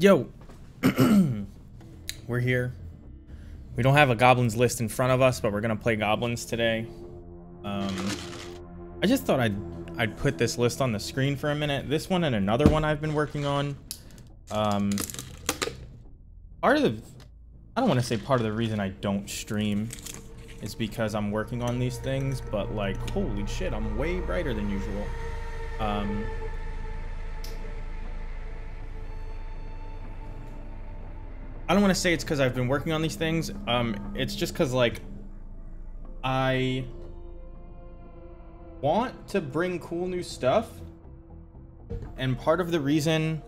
Yo, we're here. We don't have a Goblins list in front of us, but we're gonna play Goblins today. I just thought I'd put this list on the screen for a minute. This one and another one I've been working on. Part of the, I don't want to say part of the reason I don't stream is because I'm working on these things, but like, holy shit, I'm way brighter than usual. I don't want to say it's because I've been working on these things. It's just because, like, I want to bring cool new stuff. And part of the reason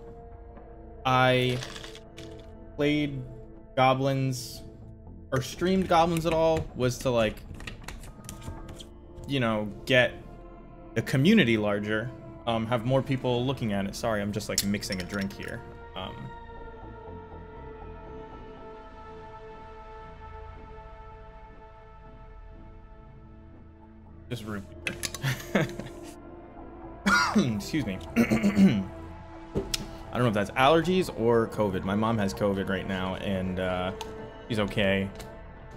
I played Goblins or streamed Goblins at all was to, like, you know, get the community larger, have more people looking at it. Sorry, I'm just, like, mixing a drink here. Just root beer. Excuse me. I don't know if that's allergies or COVID. My mom has COVID right now, and she's okay.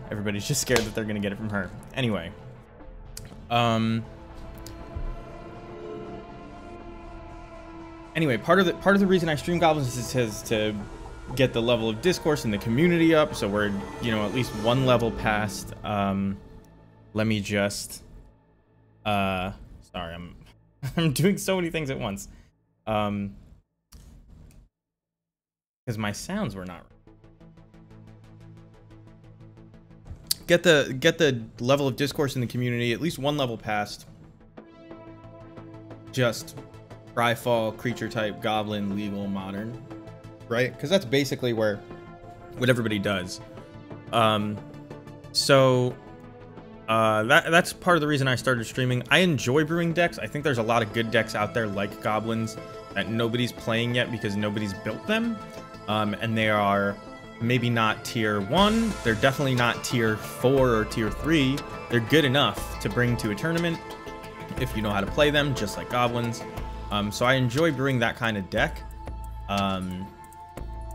Everybody's just scared that they're gonna get it from her. Anyway, part of the reason I stream Goblins is to get the level of discourse in the community up, so we're, you know, at least one level past. Let me just. Sorry, I'm doing so many things at once. Because my sounds were not. Get the level of discourse in the community at least one level past. Just Cryfall, creature type, goblin, legal, modern, right? Because that's basically what everybody does. That's part of the reason I started streaming. I enjoy brewing decks. I think there's a lot of good decks out there like Goblins that nobody's playing yet because nobody's built them. And they are maybe not tier 1. They're definitely not tier 4 or tier 3. They're good enough to bring to a tournament if you know how to play them, just like Goblins. So I enjoy brewing that kind of deck.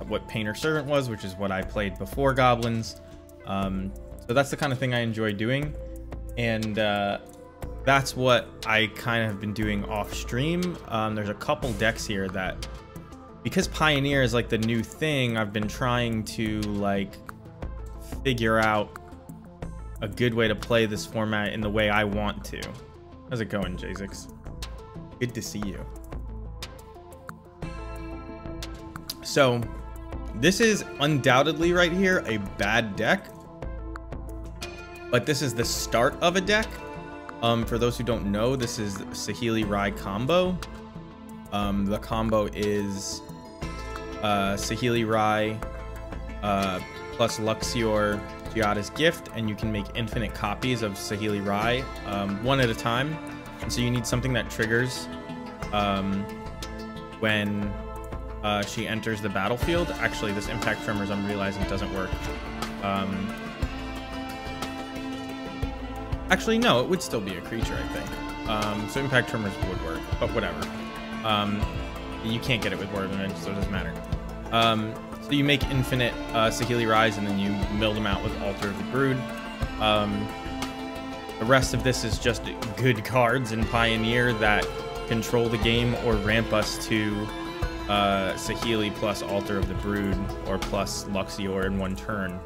What Painter Servant was, which is what I played before Goblins. So that's the kind of thing I enjoy doing, and that's what I kind of have been doing off stream. There's a couple decks here that, because Pioneer is like the new thing, I've been trying to like figure out a good way to play this format in the way I want to. How's it going, Jazix? Good to see you. So this is undoubtedly right here a bad deck. But this is the start of a deck. For those who don't know, this is Saheeli Rai combo. The combo is Saheeli Rai plus Luxior Giada's Gift, and you can make infinite copies of Saheeli Rai, one at a time. And so you need something that triggers when she enters the battlefield. Actually, this Impact Tremors, I'm realizing, doesn't work. Actually, no, it would still be a creature, I think. So Impact Tremors would work, but whatever. You can't get it with War of Revenge, so it doesn't matter. So you make infinite Saheeli Rise, and then you mill them out with Altar of the Brood. The rest of this is just good cards in Pioneer that control the game or ramp us to Saheeli plus Altar of the Brood or plus Luxior in one turn.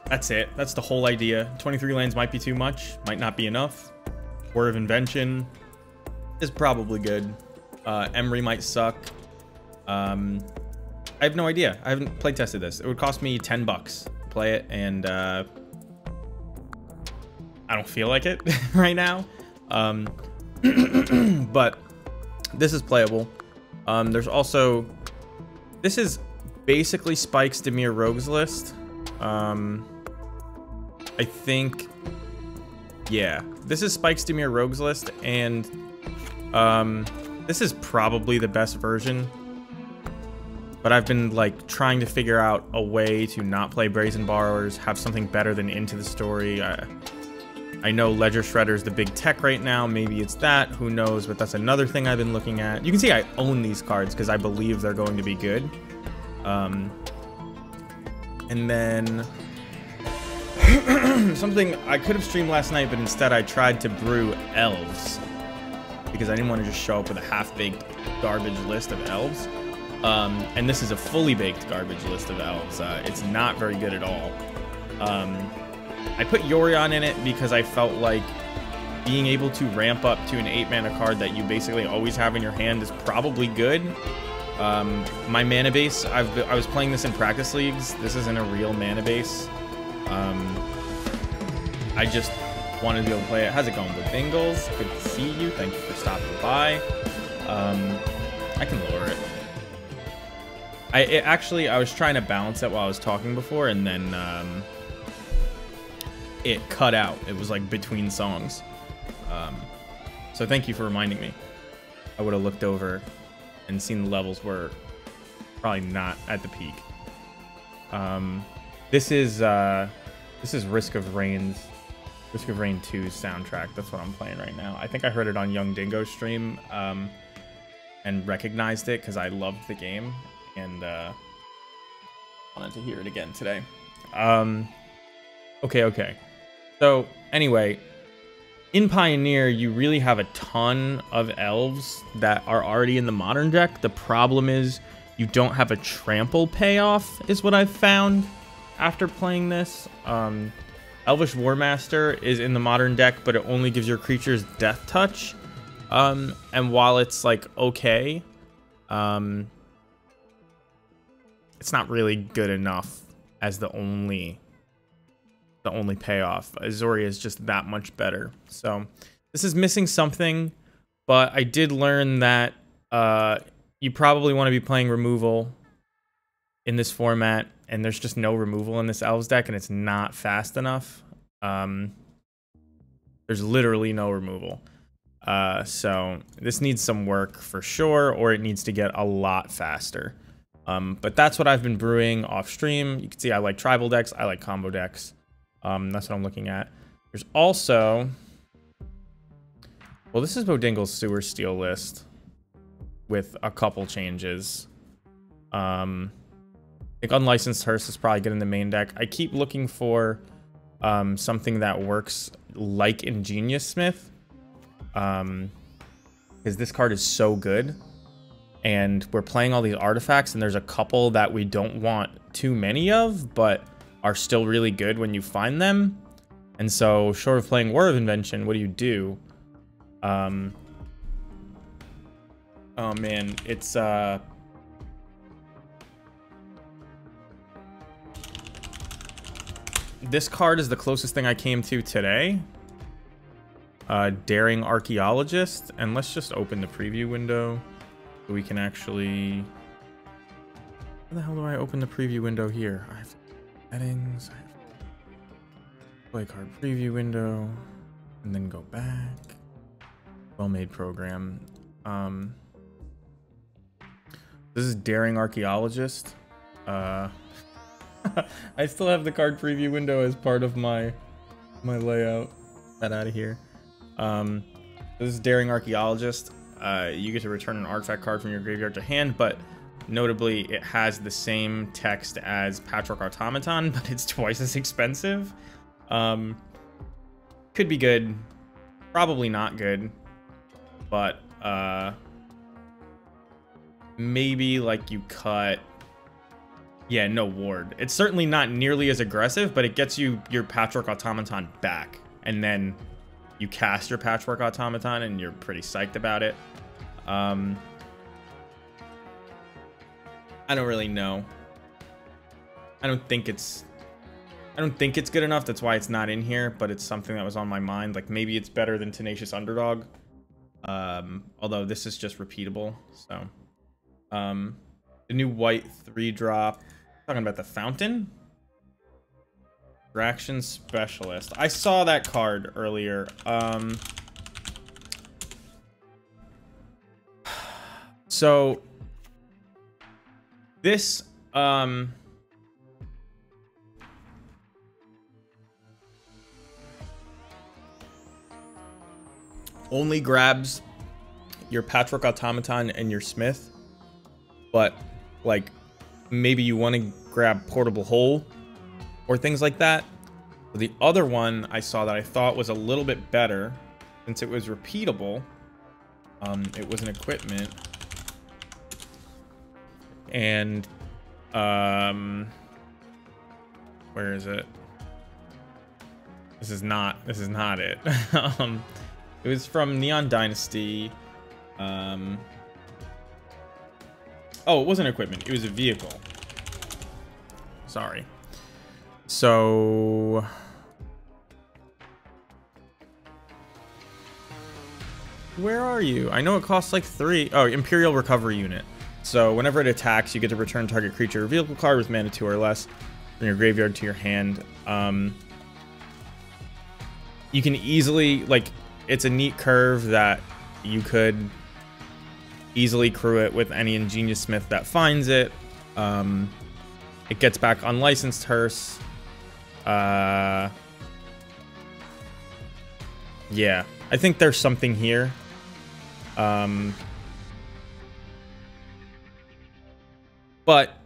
That's it. That's the whole idea. 23 lands might be too much, might not be enough. War of Invention is probably good. Emery might suck. I have no idea. I haven't play tested this. It would cost me $10 to play it, and I don't feel like it right now. But this is playable. There's also, this is basically Spike's Dimir Rogues list. I think, yeah, this is Spike's Dimir Rogues list, and this is probably the best version, but I've been like trying to figure out a way to not play Brazen Borrowers, have something better than Into the Story. I I know Ledger Shredder's the big tech right now. Maybe it's that. Who knows? But that's another thing I've been looking at. You can see I own these cards because I believe they're going to be good. And then something I could have streamed last night, but instead I tried to brew elves because I didn't want to just show up with a half-baked garbage list of elves. And this is a fully baked garbage list of elves. It's not very good at all. I put Yorion in it because I felt like being able to ramp up to an 8-mana card that you basically always have in your hand is probably good. My mana base, I was playing this in practice leagues. This isn't a real mana base. I just wanted to be able to play it. How's it going with Bingles? Good to see you. Thank you for stopping by. I can lower it. I was trying to balance it while I was talking before, and then it cut out. It was like between songs. So thank you for reminding me. I would have looked over and seen the levels were probably not at the peak. This is Risk of Rain 2's soundtrack. That's what I'm playing right now. I think I heard it on Young Dingo's stream and recognized it because I loved the game and wanted to hear it again today. Okay. So anyway, in Pioneer, you really have a ton of elves that are already in the modern deck. The problem is you don't have a trample payoff, is what I've found after playing this. Elvish Warmaster is in the modern deck, but it only gives your creatures Death Touch. And while it's like okay, it's not really good enough as the only payoff. Azoria is just that much better. So this is missing something, but I did learn that you probably want to be playing removal in this format, and there's just no removal in this Elves deck, and it's not fast enough. There's literally no removal. So this needs some work for sure, or it needs to get a lot faster. But that's what I've been brewing off stream. You can see I like tribal decks, I like combo decks. That's what I'm looking at. There's also, well, this is Bodingle's Sewer Steel list with a couple changes. I think Unlicensed Hearse is probably good in the main deck. I keep looking for something that works like Ingenious Smith, because this card is so good. And we're playing all these artifacts, and there's a couple that we don't want too many of, but are still really good when you find them. And so, short of playing War of Invention, what do? Oh man, it's this card is the closest thing I came to today. Daring Archaeologist, and let's just open the preview window so we can actually. How the hell do I open the preview window here? I have to settings, play card preview window, and then go back. Well-made program. This is Daring Archaeologist. I still have the card preview window as part of my layout. Get out of here. This is Daring Archaeologist. You get to return an artifact card from your graveyard to hand, but notably, it has the same text as Patchwork Automaton, but it's twice as expensive. Could be good. Probably not good. But, maybe, like, you cut. Yeah, no ward. It's certainly not nearly as aggressive, but it gets you your Patchwork Automaton back. And then you cast your Patchwork Automaton, and you're pretty psyched about it. I don't really know. I don't think it's good enough. That's why it's not in here, but it's something that was on my mind. Like, maybe it's better than Tenacious Underdog. Although this is just repeatable. So, the new white 3-drop. Talking about the Fountain. Fraction Specialist. I saw that card earlier. So this only grabs your Patchwork Automaton and your Smith, but like maybe you want to grab Portable Hole or things like that. The other one I saw that I thought was a little bit better since it was repeatable. It was an equipment, and where is it? This is not it. It was from Neon Dynasty. Oh, it wasn't equipment. It was a vehicle. Sorry. So where are you? I know it costs like 3. Oh, Imperial Recovery Unit. So whenever it attacks, you get to return target creature or vehicle card with mana 2 or less from your graveyard to your hand. You can easily, like, it's a neat curve that you could easily crew it with any Ingenious Smith that finds it. It gets back Unlicensed Hearse. Yeah, I think there's something here. But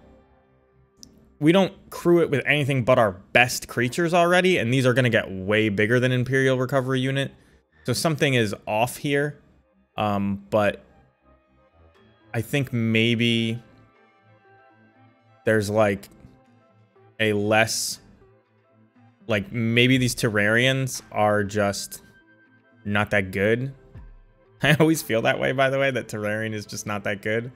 we don't crew it with anything but our best creatures already, and these are going to get way bigger than Imperial Recovery Unit. So something is off here. But I think maybe there's like a less, like maybe these Terrarians are just not that good. I always feel that way, by the way, that Terrarian is just not that good.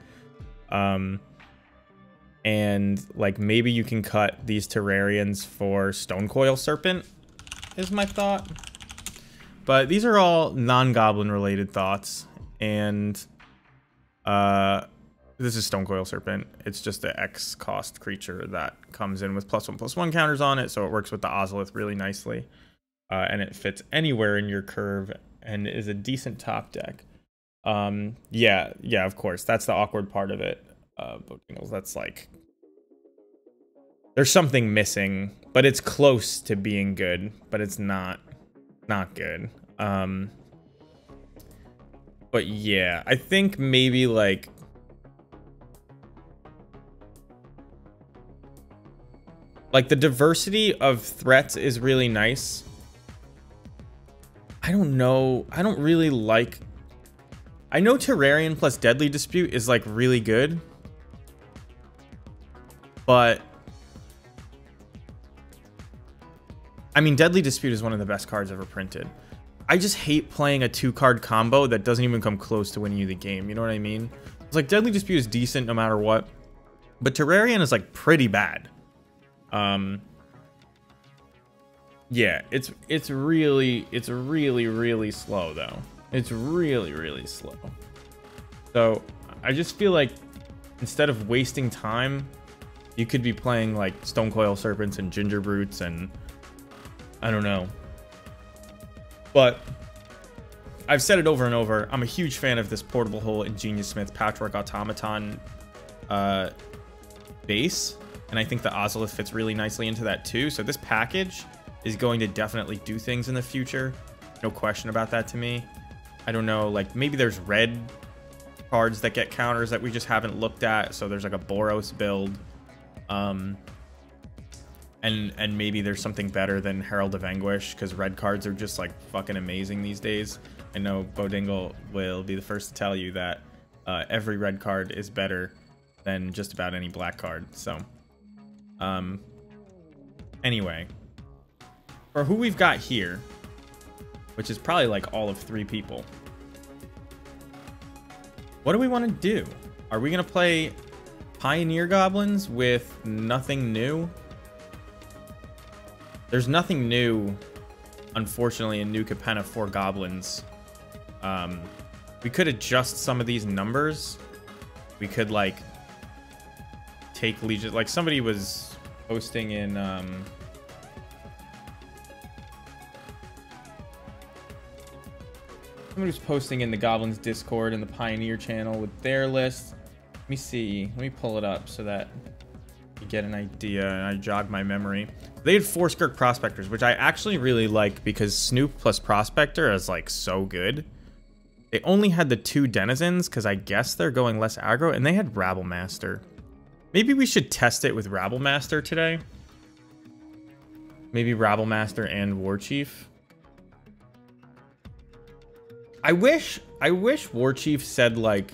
And like maybe you can cut these Terrarians for Stonecoil Serpent is my thought. But these are all non-goblin related thoughts. And this is Stonecoil Serpent. It's just an X cost creature that comes in with +1/+1 counters on it, so it works with the Ozolith really nicely. And it fits anywhere in your curve and is a decent top deck. Yeah, of course. That's the awkward part of it. Bojangles, that's like, there's something missing, but it's close to being good, but it's not good. But yeah, I think maybe like the diversity of threats is really nice. I don't know. I don't really like, I know Terrarian plus Deadly Dispute is like really good, but I mean, Deadly Dispute is one of the best cards ever printed. I just hate playing a 2-card combo that doesn't even come close to winning you the game. You know what I mean? It's like Deadly Dispute is decent no matter what, but Terrarian is like pretty bad. Yeah, it's really slow though. It's really slow. So I just feel like instead of wasting time, you could be playing like Stonecoil Serpents and Ginger Brutes and I don't know. But I've said it over and over. I'm a huge fan of this Portable Hole Ingenious Smith Patchwork Automaton base. And I think the Ozolith fits really nicely into that too. So this package is going to definitely do things in the future. No question about that to me. I don't know, like maybe there's red cards that get counters that we just haven't looked at. So there's like a Boros build. And maybe there's something better than Herald of Anguish, because red cards are just like fucking amazing these days. I know Bodingle will be the first to tell you that every red card is better than just about any black card. So anyway, for who we've got here, which is probably like all of 3 people, what do we want to do? Are we gonna play Pioneer Goblins with nothing new? There's nothing new, unfortunately, in New Capenna for Goblins. We could adjust some of these numbers. We could, like, take Legion... Like, somebody was posting in... Somebody was posting in the Goblins Discord and the Pioneer channel with their list. Let me see. Let me pull it up so that you get an idea and I jog my memory. They had 4 Skirk Prospectors, which I actually really like because Snoop plus Prospector is like so good. They only had the 2 denizens because I guess they're going less aggro, and they had Rabble Master. Maybe we should test it with Rabble Master today. Maybe Rabble Master and War Chief. I wish War Chief said like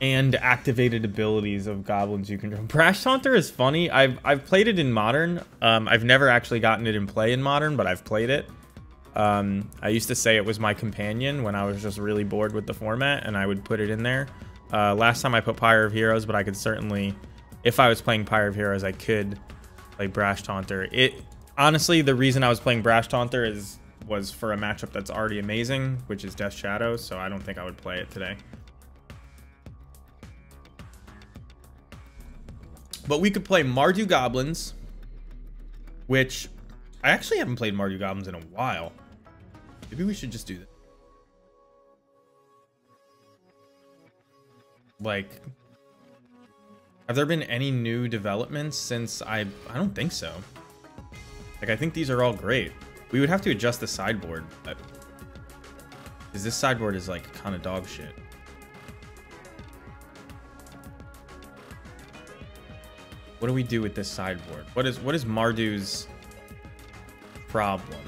and activated abilities of goblins you control. Brash Taunter is funny. I've played it in Modern. I've never actually gotten it in play in Modern, but I've played it. I used to say it was my companion when I was just really bored with the format, and I would put it in there. Last time I put Pyre of Heroes, but I could certainly, if I was playing Pyre of Heroes, I could play Brash Taunter. Honestly, the reason I was playing Brash Taunter was for a matchup that's already amazing, which is Death Shadows, so I don't think I would play it today. But we could play Mardu Goblins, which I actually haven't played Mardu Goblins in a while. Maybe we should just do that. Like, have there been any new developments since I don't think so. Like, I think these are all great. We would have to adjust the sideboard, but because this sideboard is like kind of dog shit. What do we do with this sideboard? What is Mardu's problem?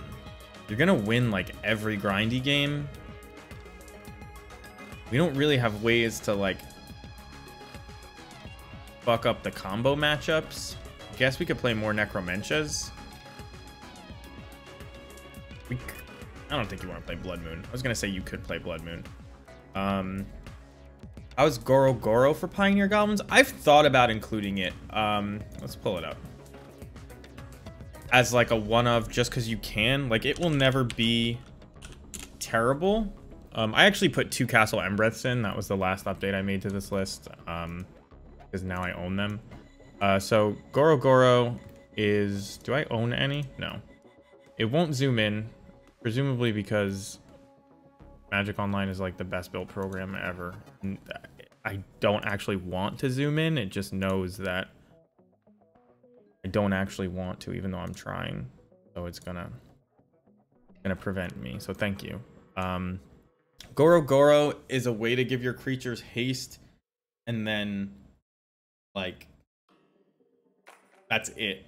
You're gonna win like every grindy game. We don't really have ways to like fuck up the combo matchups. I guess we could play more Necromenches. I don't think you want to play Blood Moon. I was gonna say you could play Blood Moon. I was GoroGoro for Pioneer Goblins. I've thought about including it. Let's pull it up. As like a one of, just because you can. Like, it will never be terrible. I actually put 2 Castle Embreaths in. That was the last update I made to this list. Because now I own them. So GoroGoro is... Do I own any? No. It won't zoom in. Presumably because Magic Online is like the best built program ever. I don't actually want to zoom in. It just knows that I don't actually want to, even though I'm trying. So it's gonna prevent me. So thank you. GoroGoro is a way to give your creatures haste, and then like that's it.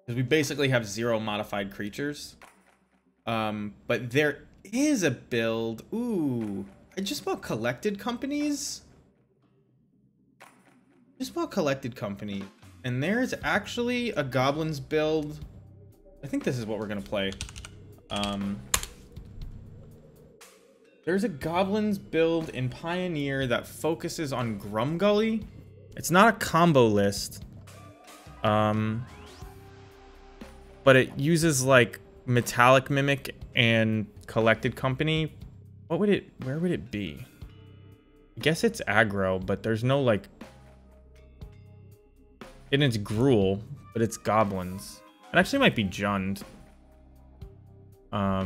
Because we basically have 0 modified creatures. But there is a build. Ooh, I just bought Collected Companies. And there's actually a Goblins build. I think this is what we're gonna play. There's a Goblins build in Pioneer that focuses on Gully. It's not a combo list. But it uses like Metallic Mimic and Collected Company. Where would it be? I guess it's aggro, but there's no like... And it's Gruul, but it's Goblins. It actually might be Jund. How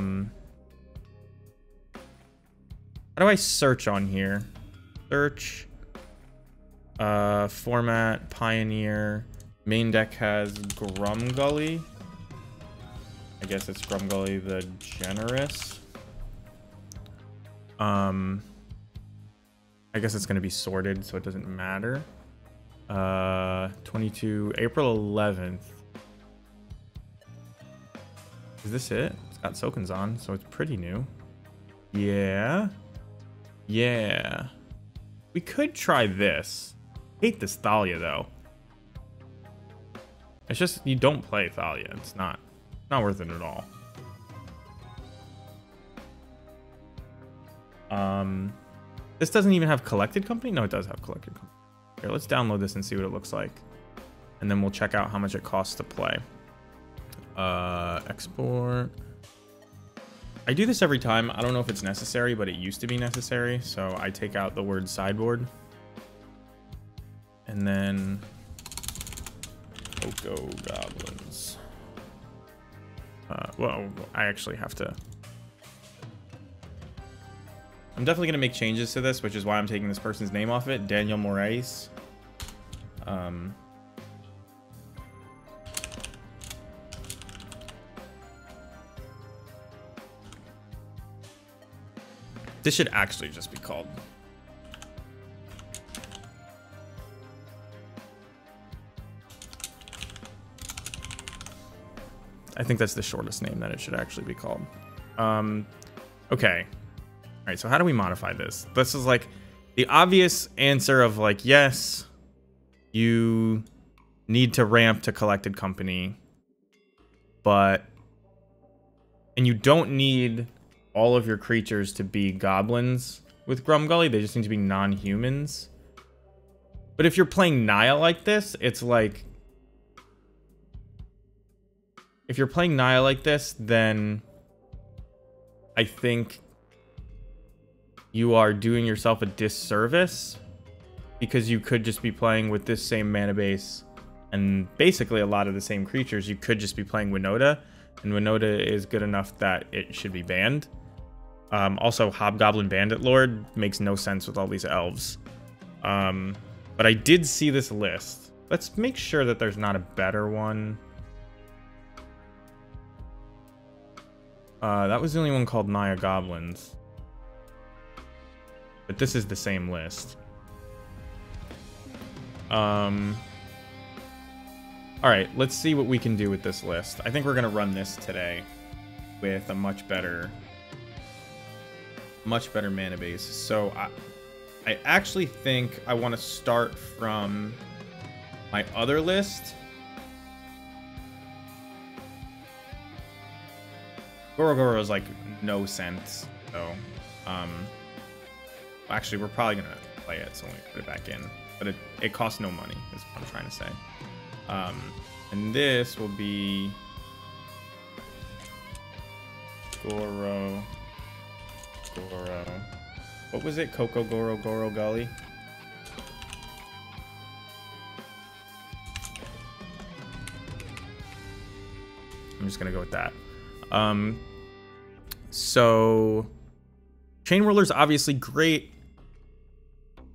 do I search on here? Search. Format, Pioneer. Main deck has Gully. I guess it's Gully the Generous. I guess it's going to be sorted, so it doesn't matter. 22 April 11th. Is this it? It's got Sokens on, so it's pretty new. Yeah. We could try this. Hate this Thalia though. It's just you don't play Thalia. It's not worth it at all. This doesn't even have Collected Company? No, it does have Collected Company. Here, let's download this and see what it looks like. And then we'll check out how much it costs to play. Export. I do this every time. I don't know if it's necessary, but it used to be necessary. So I take out the word sideboard. And then CoCo Goblins. Well, I actually have to... I'm definitely going to make changes to this, which is why I'm taking this person's name off it. Daniel Moraes. This should actually just be called. I think that's the shortest name that it should actually be called. Okay. All right, so how do we modify this? This is like the obvious answer of like, yes, you need to ramp to collected company, but, and you don't need all of your creatures to be goblins with Gully. They just need to be non-humans. But if you're playing Naya like this, it's like, if you're playing Naya like this, then I think you are doing yourself a disservice, because you could just be playing with this same mana base and basically a lot of the same creatures. You could just be playing Winota, and Winota is good enough that it should be banned. Also, Hobgoblin Bandit Lord makes no sense with all these elves. But I did see this list. Let's make sure that there's not a better one. That was the only one called Naya Goblins. But this is the same list. Alright, let's see what we can do with this list. I think we're going to run this today with a much better mana base. So I actually think I want to start from my other list. GoroGoro is like no sense, so actually we're probably gonna play it, so let me put it back in. But it costs no money, is what I'm trying to say. And this will be Goro. What was it? CoCo, GoroGoro, Gully. I'm just gonna go with that. So Chain Whirler's obviously great.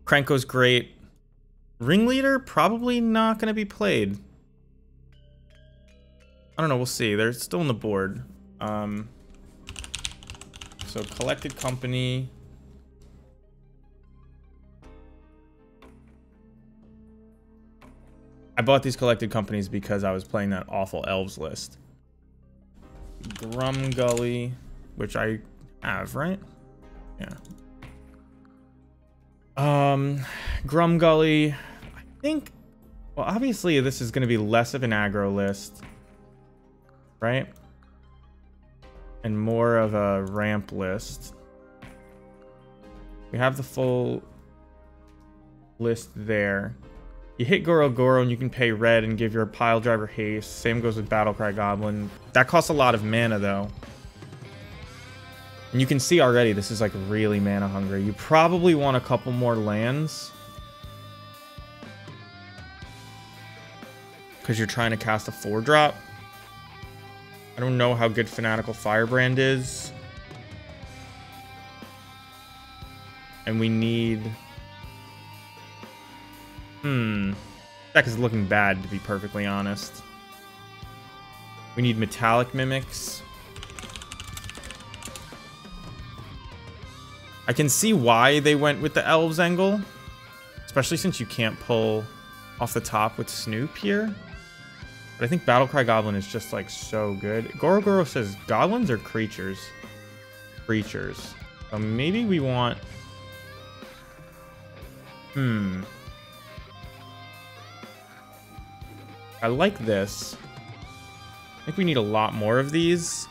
Krenko's great. Ringleader probably not gonna be played. I don't know, we'll see. They're still on the board. So collected company. I bought these collected companies because I was playing that awful elves list. Gully, which I have, right? Yeah. Gully, I think, well, obviously this is going to be less of an aggro list, right? And more of a ramp list. We have the full list there. You hit GoroGoro and you can pay red and give your pile driver haste. Same goes with Battlecry Goblin. That costs a lot of mana though. And you can see already this is like really mana hungry. You probably want a couple more lands, because you're trying to cast a 4-drop. I don't know how good Fanatical Firebrand is. And we need... Deck is looking bad, to be perfectly honest. We need Metallic Mimics. I can see why they went with the Elves angle, especially since you can't pull off the top with Snoop here. But I think Battlecry Goblin is just like so good. GoroGoro says goblins or creatures? Creatures. So maybe we want... I like this. I think we need a lot more of these.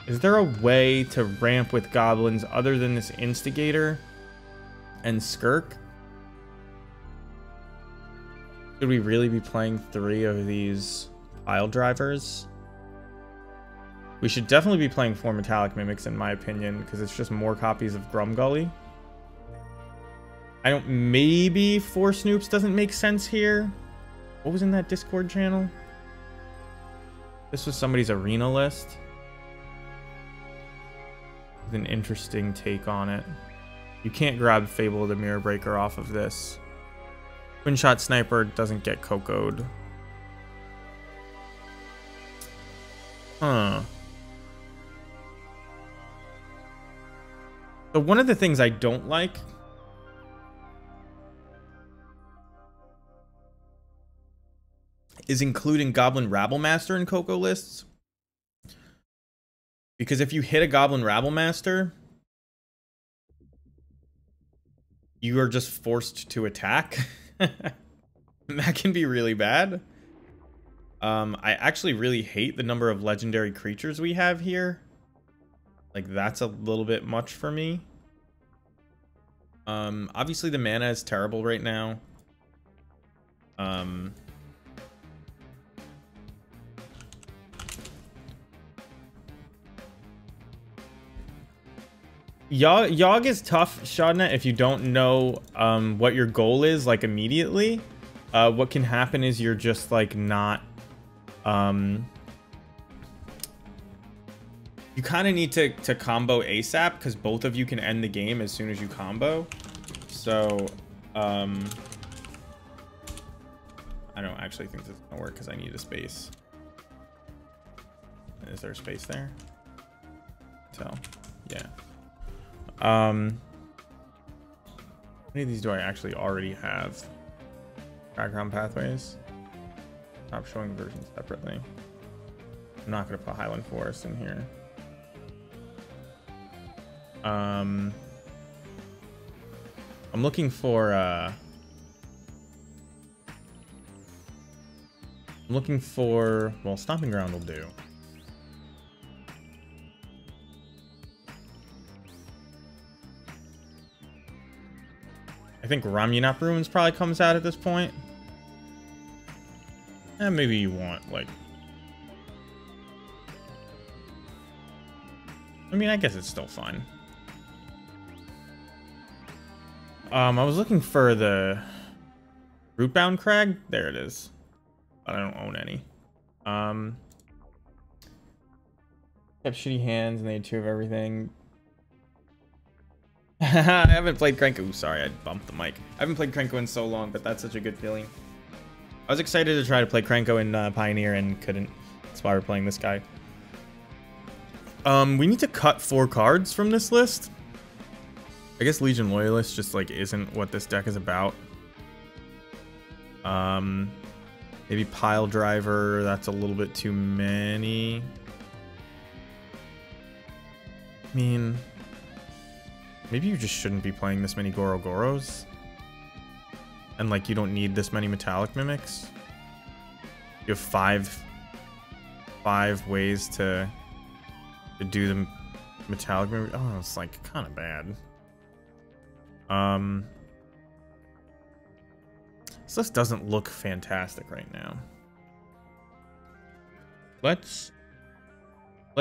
Is there a way to ramp with goblins other than this Instigator and Skirk? Should we really be playing 3 of these pile drivers? We should definitely be playing 4 Metallic Mimics, in my opinion, because it's just more copies of Gully. I don't... Maybe 4 Snoops doesn't make sense here. What was in that Discord channel? This was somebody's arena list. With an interesting take on it. You can't grab Fable of the Mirror Breaker off of this. Twin Shot Sniper doesn't get CoCo'd. Huh. So one of the things I don't like is including Goblin Rabblemaster in CoCo lists. Because if you hit a Goblin Rabblemaster, you are just forced to attack. That can be really bad. I actually really hate the number of legendary creatures we have here. Like, that's a little bit much for me. Obviously the mana is terrible right now. Yogg is tough, Shadna, if you don't know what your goal is, like, immediately. What can happen is you're just, like, not... you kind of need to combo ASAP, because both of you can end the game as soon as you combo. So, I don't actually think this is going to work, because I need a space. Is there a space there? So, yeah. How many of these do I actually already have? Background pathways. Stop showing versions separately. I'm not going to put Highland Forest in here. I'm looking for well, Stomping Ground will do. I think Ramunap Ruins probably comes out at this point. And maybe you want, like... I mean, I guess it's still fine. I was looking for the Rootbound Crag. There it is. But I don't own any. Have shitty hands and they had 2 of everything. I haven't played Krenko. Ooh, sorry, I bumped the mic. I haven't played Krenko in so long, but that's such a good feeling. I was excited to try to play Krenko in Pioneer and couldn't. That's why we're playing this guy. We need to cut 4 cards from this list. I guess Legion Loyalist just, like, isn't what this deck is about. Maybe Pile Driver. That's a little bit too many. I mean... maybe you just shouldn't be playing this many GoroGoros. And, like, you don't need this many Metallic Mimics. You have five ways to do the Metallic Mimic. Oh, it's, like, kind of bad. This list doesn't look fantastic right now. Let's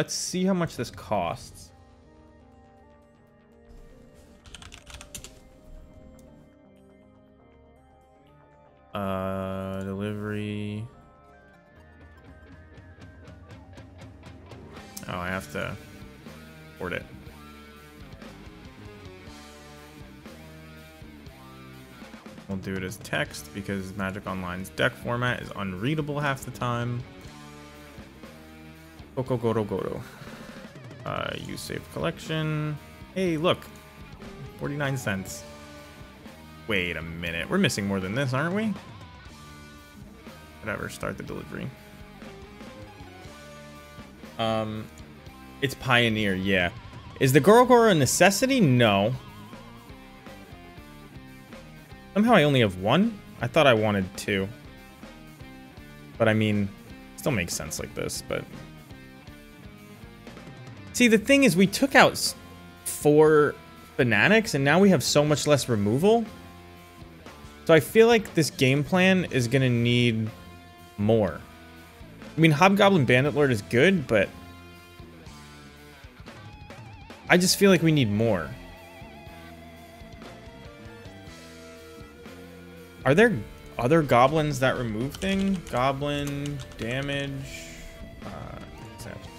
see how much this costs. Delivery. Oh, I have to import it. We'll do it as text because Magic Online's deck format is unreadable half the time. CoCo GoroGoro. Use save collection. Hey, look. 49 cents. Wait a minute. We're missing more than this, aren't we? Whatever. Start the delivery. It's Pioneer, yeah. Is the GoroGoro a necessity? No. Somehow I only have 1? I thought I wanted 2. But I mean, still makes sense like this, but... see, the thing is, we took out 4 Fanatics, and now we have so much less removal. So I feel like this game plan is gonna need more. I mean, Hobgoblin Bandit Lord is good, but... I just feel like we need more. Are there other goblins that remove things? Goblin, damage... accept.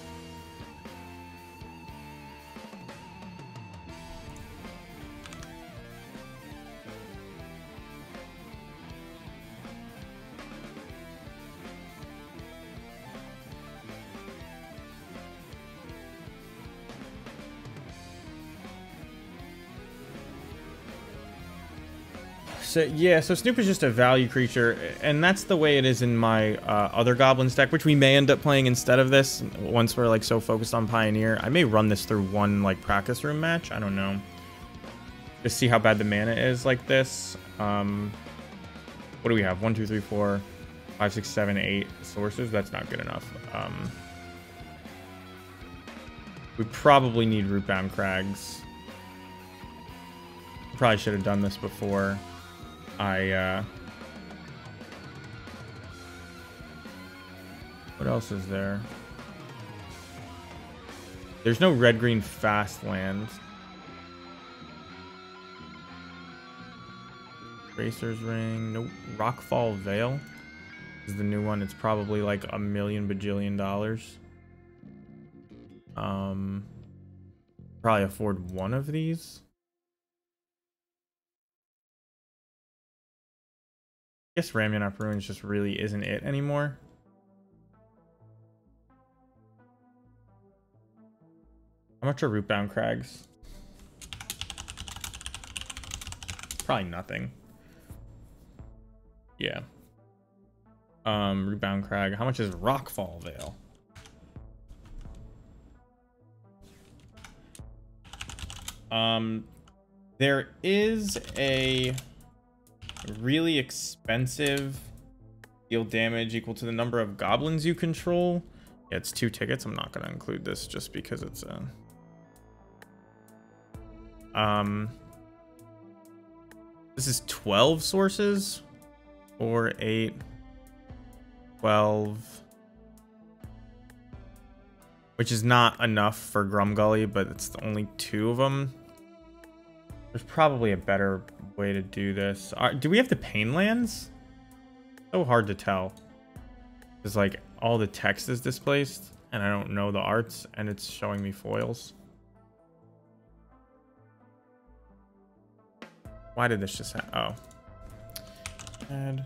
So yeah, so Snoop is just a value creature, and that's the way it is in my other Goblins deck, which we may end up playing instead of this once we're like so focused on Pioneer. I may run this through one like practice room match. I don't know. Just see how bad the mana is like this. What do we have? 1, 2, 3, 4, 5, 6, 7, 8 sources. That's not good enough. We probably need Rootbound Crags. Probably should have done this before I what else is there? There's no red-green fast lands. Racer's Ring. Nope. Rockfall Vale is the new one. It's probably like $1 million bajillion. Probably afford one of these. I guess Ramunap Ruins just really isn't it anymore. How much are Rootbound Crags? Probably nothing. Yeah. Rootbound Crag. How much is Rockfall Vale? There is a really expensive deal damage equal to the number of goblins you control. Yeah, it's 2 tickets. I'm not going to include this just because it's this is 12 sources. 4, 8, 12. Which is not enough for Gully, but it's only 2 of them. There's probably a better way to do this. Do we have the pain lands? So hard to tell. Because like all the text is displaced and I don't know the arts and it's showing me foils. Why did this just happen? Oh. Add.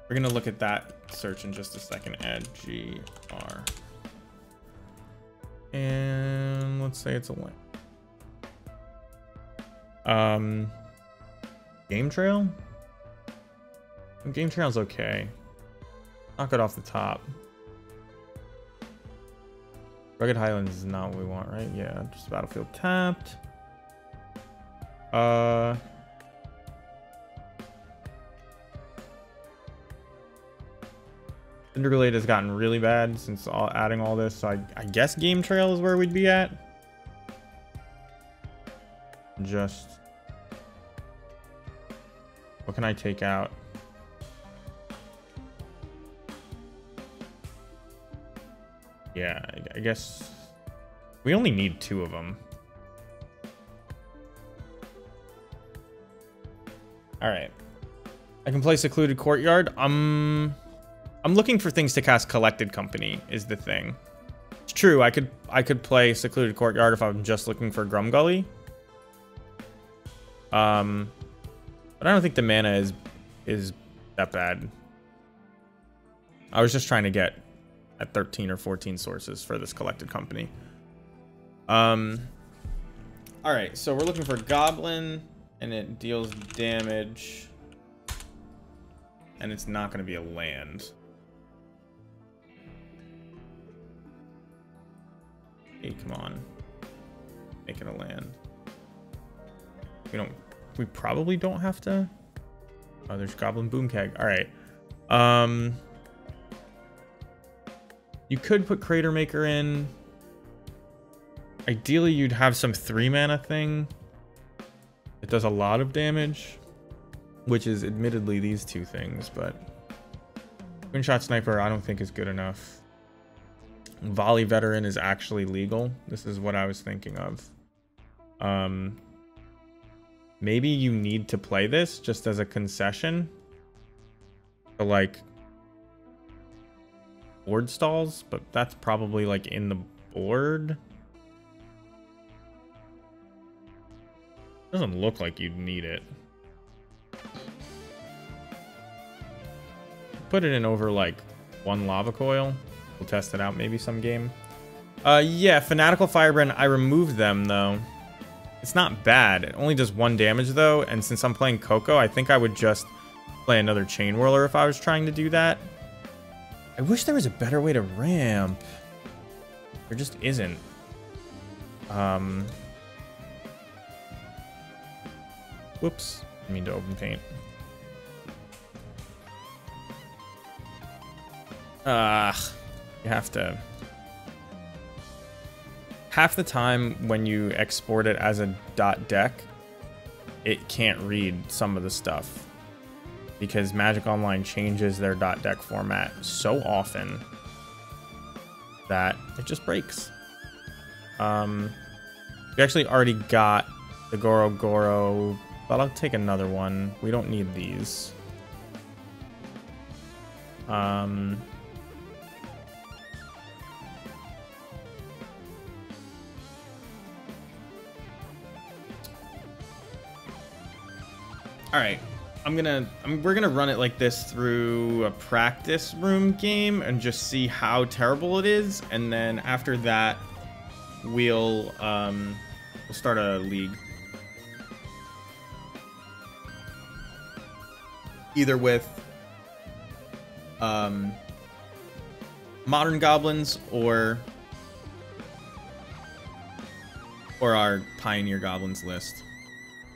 We're going to look at that search in just a second. Add GR. And let's say it's a link. Game Trail? Game Trail's okay. Knock it off the top. Rugged Highlands is not what we want, right? Yeah, just Battlefield tapped. Cinderglade has gotten really bad since adding all this, so I guess Game Trail is where we'd be at. Just what can I take out? Yeah, I guess we only need 2 of them. All right, I can play Secluded Courtyard. I'm looking for things to cast Collected Company is the thing. It's true, I could play Secluded Courtyard if I'm just looking for Gully. But I don't think the mana is that bad. I was just trying to get at 13 or 14 sources for this Collected Company. All right, so we're looking for Goblin, and it deals damage, and it's not going to be a land. Hey, come on, make it a land. We probably don't have to. Oh, there's Goblin Boomkeg. All right. You could put Crater Maker in. Ideally, you'd have some 3 mana thing. It does a lot of damage, which is admittedly these 2 things, but Twin Shot Sniper I don't think is good enough. Volley Veteran is actually legal. This is what I was thinking of. Maybe you need to play this just as a concession to like board stalls, but that's probably like in the board. Doesn't look like you'd need it. Put it in over like 1 Lava Coil. We'll test it out maybe some game. Yeah, Fanatical Firebrand. I removed them though. It's not bad. It only does 1 damage though, and since I'm playing CoCo, I think I would just play another Chain Whirler if I was trying to do that. I wish there was a better way to ramp. There just isn't. Whoops. I mean to open paint. You have to... Half the time when you export it as a .deck, it can't read some of the stuff. Because Magic Online changes their .deck format so often that it just breaks. We actually already got the GoroGoro, but I'll take another one. We don't need these. All right, we're gonna run it like this through a practice room game and just see how terrible it is, and then after that, we'll start a league. Either with modern goblins or our pioneer goblins list.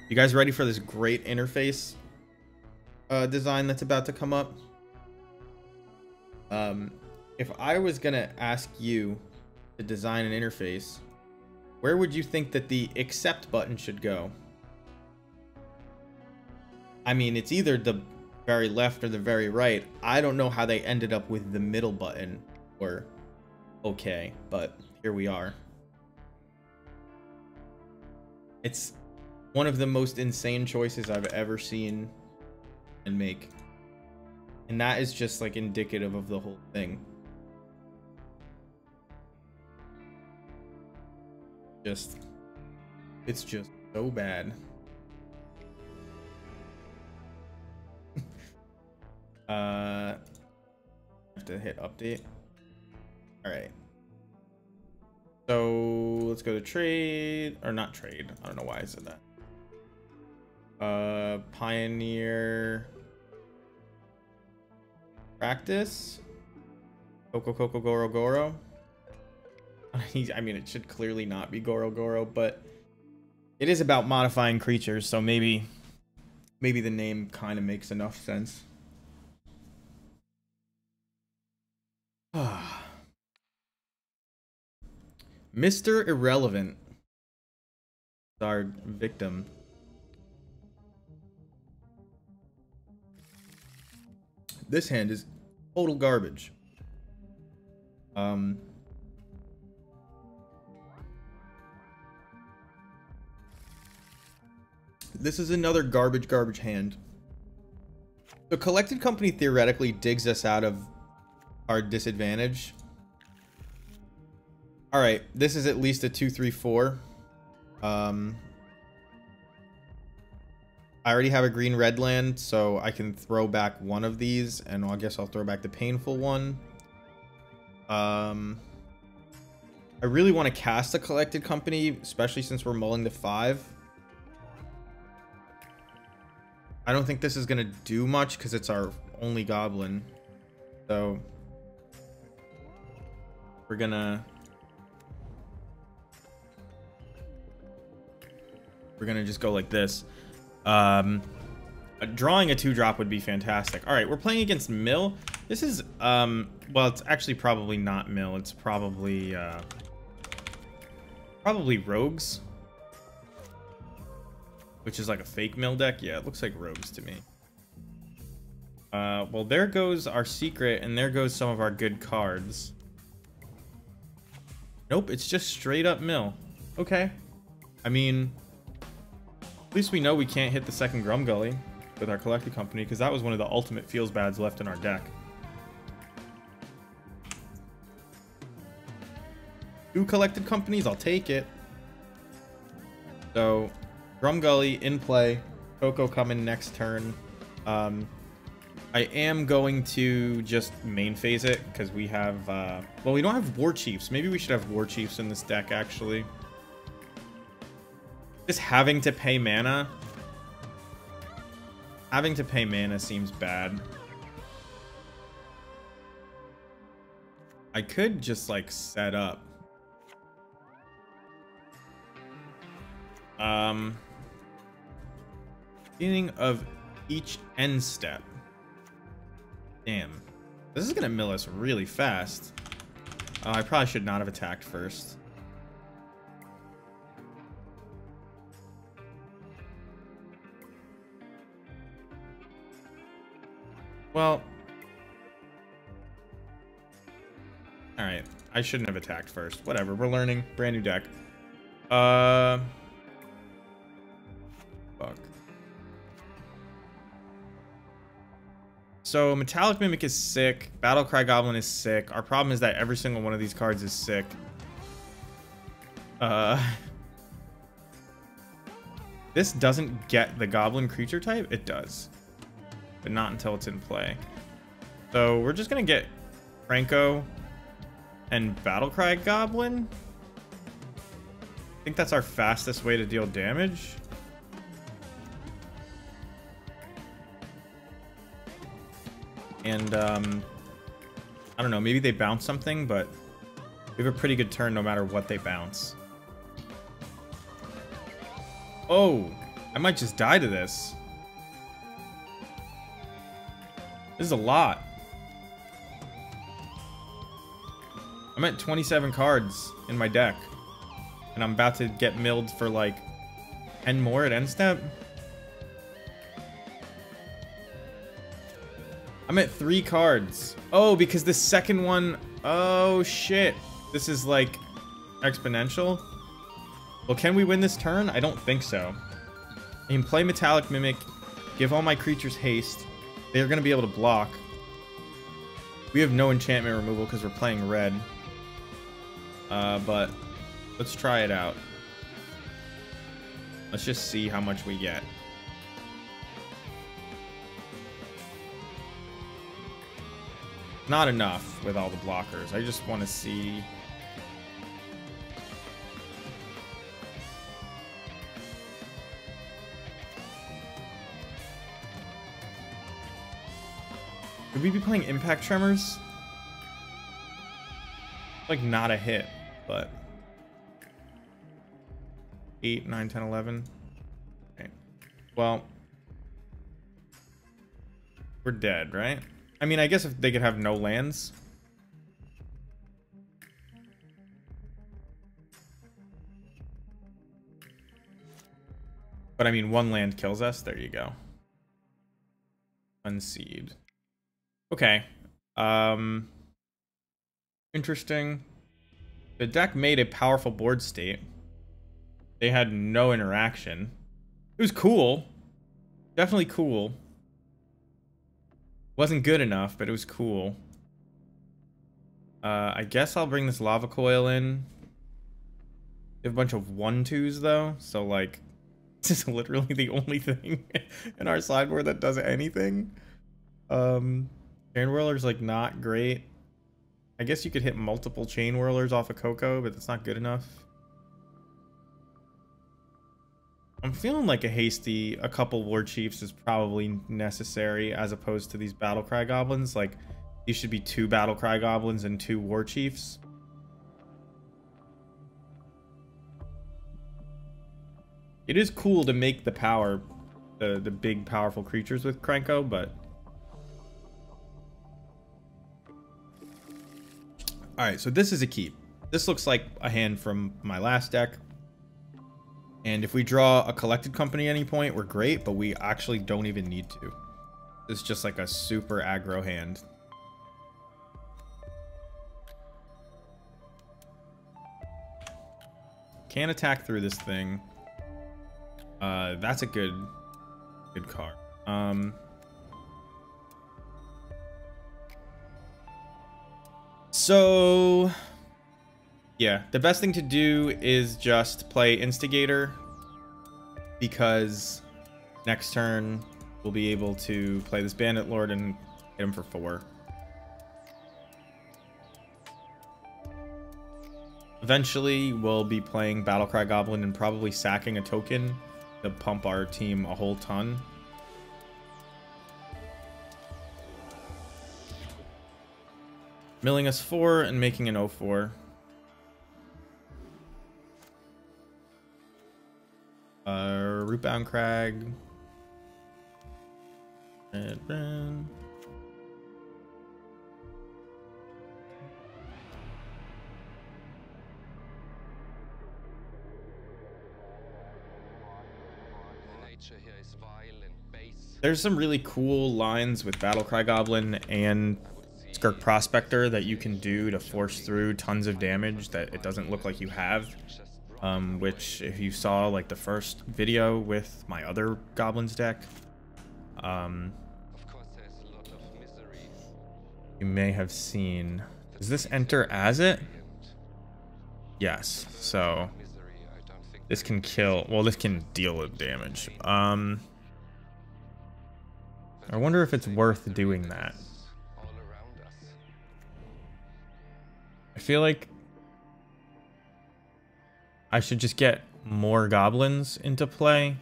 You guys ready for this great interface design that's about to come up? If I was gonna ask you to design an interface, where would you think that the accept button should go? I mean, it's either the very left or the very right. I don't know how they ended up with the middle button or okay, but here we are. It's one of the most insane choices I've ever seen and make. And that is just like indicative of the whole thing. It's just so bad. Have to hit update. All right. So let's go to trade, or not trade. I don't know why I said that. Pioneer practice. CoCo GoroGoro. I mean, it should clearly not be GoroGoro, but it is about modifying creatures, so maybe the name kind of makes enough sense. Mr. Irrelevant is our victim. This hand is total garbage. This is another garbage hand. The Collected Company theoretically digs us out of our disadvantage. All right, this is at least a 2-3-4. I already have a green-red land, so I can throw back one of these, and I guess I'll throw back the painful one. I really want to cast a Collected Company, especially since we're mulling to 5. I don't think this is going to do much because it's our only goblin. So we're gonna just go like this. Drawing a 2-drop would be fantastic. All right, we're playing against Mill. This is well, it's actually probably not Mill. It's probably Rogues, which is like a fake Mill deck. Yeah, it looks like Rogues to me. Well, there goes our secret, and there goes some of our good cards. Nope, it's just straight up Mill. Okay. I mean, at least we know we can't hit the second Gully with our Collected Company, because that was one of the ultimate feels bads left in our deck. 2 Collected Companies, I'll take it. So, Gully in play. CoCo coming next turn. I am going to just main phase it because we have, well, we don't have War Chiefs. Maybe we should have War Chiefs in this deck, actually. Just having to pay mana. Having to pay mana seems bad. I could just like set up. Beginning of each end step. Damn. This is gonna mill us really fast. I probably should not have attacked first. Well. Alright. I shouldn't have attacked first. Whatever. We're learning. Brand new deck. Fuck. So, Metallic Mimic is sick. Battlecry Goblin is sick. Our problem is that every single one of these cards is sick. This doesn't get the Goblin creature type? It does. But not until it's in play. So, we're just going to get Franco and Battlecry Goblin. I think that's our fastest way to deal damage. And, I don't know, maybe they bounce something, but we have a pretty good turn no matter what they bounce. Oh, I might just die to this. This is a lot. I'm at 27 cards in my deck. And I'm about to get milled for like 10 more at end step. I'm at 3 cards. Oh, because the second one... Oh, shit. This is, like, exponential. Well, can we win this turn? I don't think so. I can play Metallic Mimic, give all my creatures haste. They're going to be able to block. We have no enchantment removal because we're playing red. But let's try it out. Let's just see how much we get. Not enough with all the blockers. I just want to see. Could we be playing Impact Tremors? Like not a hit, but 8, 9, 10, 11. Okay. Well, we're dead, right? I mean, I guess if they could have no lands. But I mean, 1 land kills us. There you go. Unseed. Okay. Interesting. The deck made a powerful board state. They had no interaction. It was cool. Definitely cool. Wasn't good enough, but it was cool. I guess I'll bring this Lava Coil in. We have a bunch of 1/2s though, so like this is literally the only thing in our sideboard that does anything. Chain Whirler's like not great. I guess you could hit multiple Chain Whirlers off of CoCo, but that's not good enough. I'm feeling like a couple War Chiefs is probably necessary as opposed to these Battlecry Goblins. Like, these should be 2 Battlecry Goblins and 2 War Chiefs. It is cool to make the power, the big powerful creatures with Krenko, but... Alright, so this is a keep. This looks like a hand from my last deck. And if we draw a Collected Company at any point, we're great, but we actually don't even need to. It's just like a super aggro hand. Can't attack through this thing. That's a good card. So... yeah, the best thing to do is just play Instigator, because next turn we'll be able to play this Bandit Lord and hit him for 4. Eventually, we'll be playing Battlecry Goblin and probably sacking a token to pump our team a whole ton. Milling us 4 and making an 0-4. Rootbound Crag. Red. There's some really cool lines with Battlecry Goblin and Skirk Prospector that you can do to force through tons of damage that it doesn't look like you have. Which, if you saw like the first video with my other Goblins deck, you may have seen. Does this enter as it? Yes. So this can kill. Well, this can deal damage. I wonder if it's worth doing that. I feel like I should just get more goblins into play,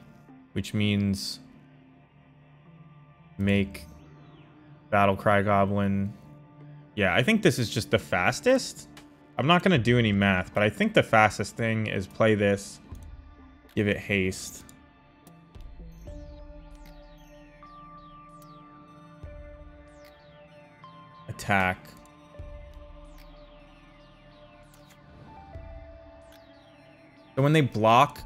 which means make Battlecry Goblin. Yeah, I think this is just the fastest. I'm not going to do any math, but I think the fastest thing is play this, give it haste. Attack. So when they block,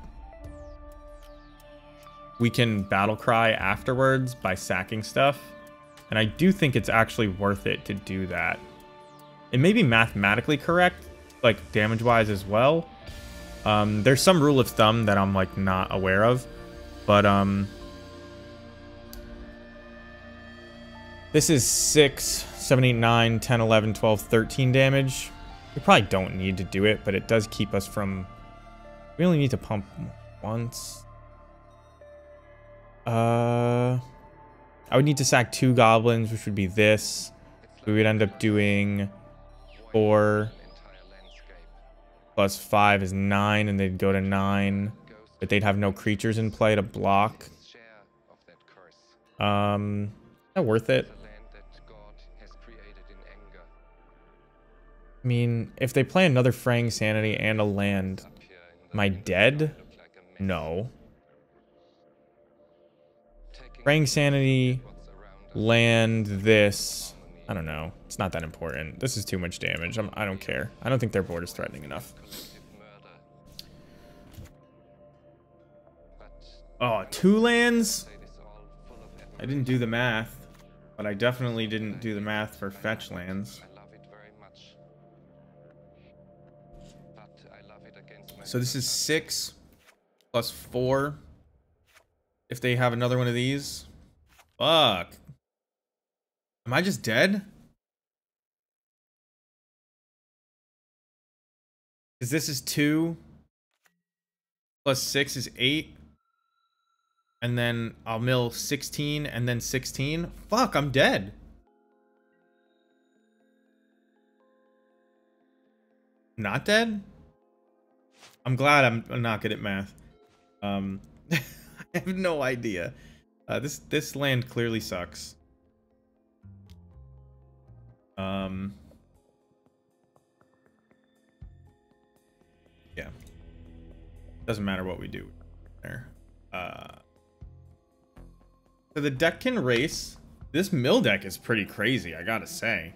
we can battle cry afterwards by sacking stuff. And I do think it's actually worth it to do that. It may be mathematically correct, like damage-wise as well. There's some rule of thumb that I'm like not aware of, but this is 6, 7, 8, 9, 10, 11, 12, 13 damage. We probably don't need to do it, but it does keep us from... We only need to pump once. I would need to sack 2 goblins, which would be this. We would end up doing 4 plus 5 is 9, and they'd go to 9. But they'd have no creatures in play to block. Not worth it. I mean, if they play another Fraying Sanity and a land, am I dead? No. Fraying Sanity, land, this. I don't know. It's not that important. This is too much damage. I don't care. I don't think their board is threatening enough. Oh, 2 lands? I didn't do the math, but I definitely didn't do the math for fetch lands. So this is 6 plus 4. If they have another one of these. Fuck. Am I just dead? Because this is 2 plus 6 is 8. And then I'll mill 16 and then 16. Fuck, I'm dead. Not dead? I'm glad I'm not good at math. I have no idea. This land clearly sucks. Yeah. Doesn't matter what we do there. So the deck can race. This mill deck is pretty crazy, I gotta say.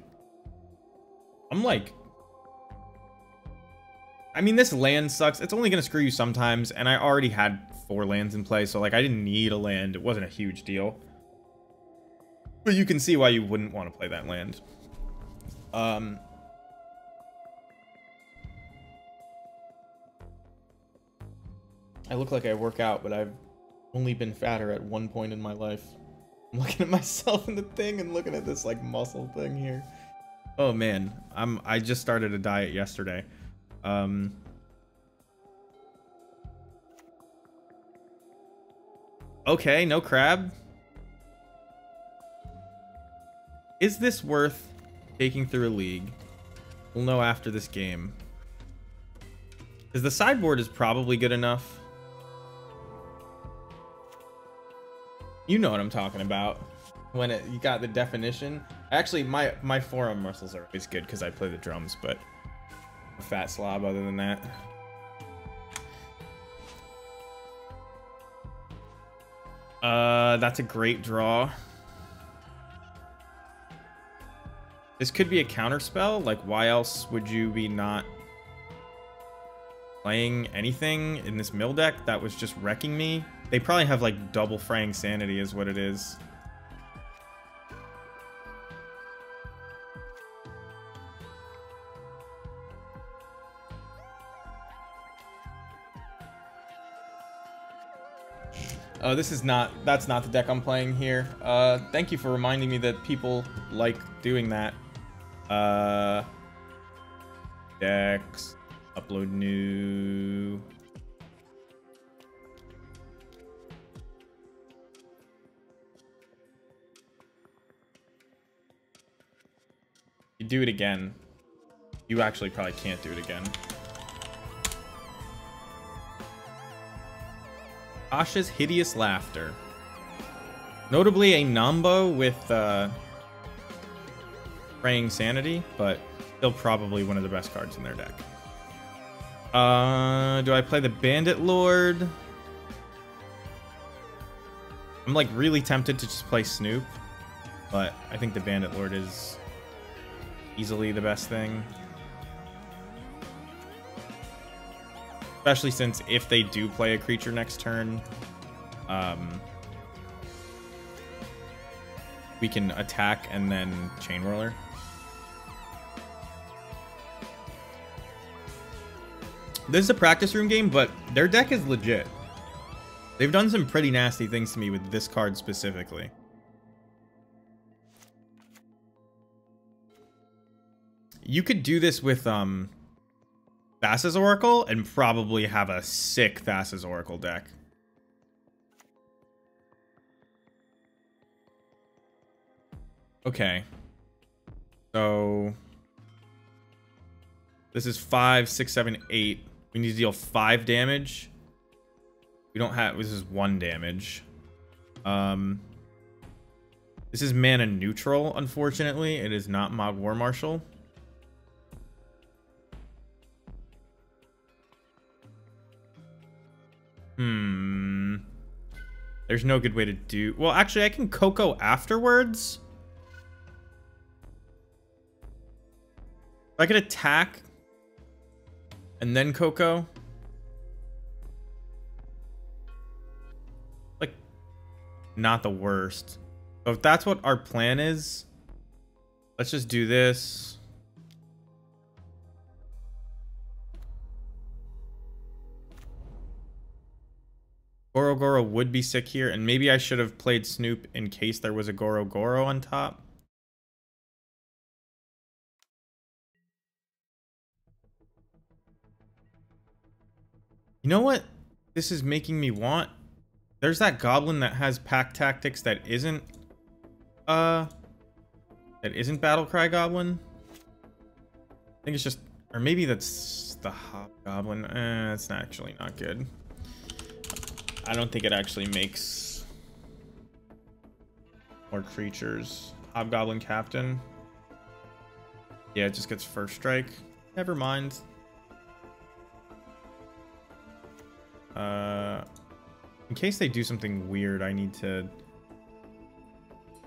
I'm like... I mean, this land sucks. It's only gonna screw you sometimes, and I already had 4 lands in play, so like I didn't need a land. It wasn't a huge deal. But you can see why you wouldn't want to play that land. I look like I work out, but I've only been fatter at one point in my life. I'm looking at myself in the thing and looking at this like muscle thing here. Oh man, I just started a diet yesterday. Okay, no crab. Is this worth taking through a league? We'll know after this game. Because the sideboard is probably good enough. You know what I'm talking about. When you got the definition. Actually, my forearm muscles are always good because I play the drums, but a fat slob other than that. That's a great draw. This could be a counter spell. Like, why else would you be not playing anything in this mill deck that was just wrecking me? They probably have like double fraying sanity is what it is. That's not the deck I'm playing here. Thank you for reminding me that people like doing that. Decks, upload new. You do it again. You actually probably can't do it again. Asha's Hideous Laughter. Notably a Nombo with Praying Sanity, but still probably one of the best cards in their deck. Do I play the Bandit Lord? I'm like really tempted to just play Snoop, but I think the Bandit Lord is easily the best thing. Especially since if they do play a creature next turn, we can attack and then Chain Whirler. This is a practice room game, but their deck is legit. They've done some pretty nasty things to me with this card specifically. You could do this with Thassa's Oracle and probably have a sick Thassa's Oracle deck. Okay. So this is 5, 6, 7, 8. We need to deal 5 damage. We don't have, this is 1 damage. This is mana neutral, unfortunately. It is not Mog War Marshal. There's no good way to do... Well, actually, I can CoCo afterwards. I could attack and then CoCo. Like, not the worst. So if that's what our plan is, let's just do this. GoroGoro would be sick here, and maybe I should have played Snoop in case there was a GoroGoro on top. You know what this is making me want? There's that goblin that has pack tactics that isn't Battlecry Goblin. I think it's just, or maybe that's the Hobgoblin. It's actually not good. I don't think it actually makes more creatures. Hobgoblin Captain. Yeah, it just gets first strike. Never mind. In case they do something weird, I need to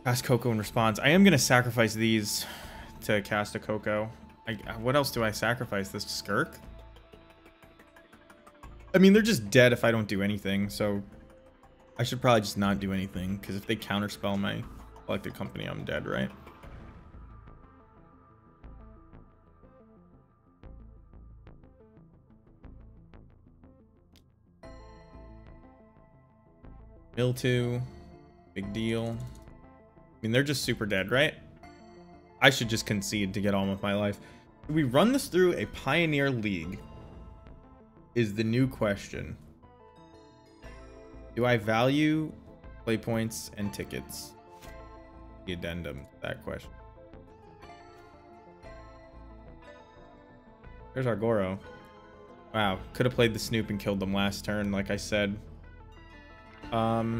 cast CoCo in response. I am going to sacrifice these to cast a CoCo. What else do I sacrifice? This Skirk? I mean, they're just dead if I don't do anything, so I should probably just not do anything, because if they counterspell my Collected Company, I'm dead, right? Mill 2, big deal. I mean, they're just super dead, right? I should just concede to get on with my life. Do we run this through a Pioneer League? Is the new question. Do I value play points and tickets? The addendum to that question. There's our Goro. Wow, could have played the Snoop and killed them last turn, like I said. I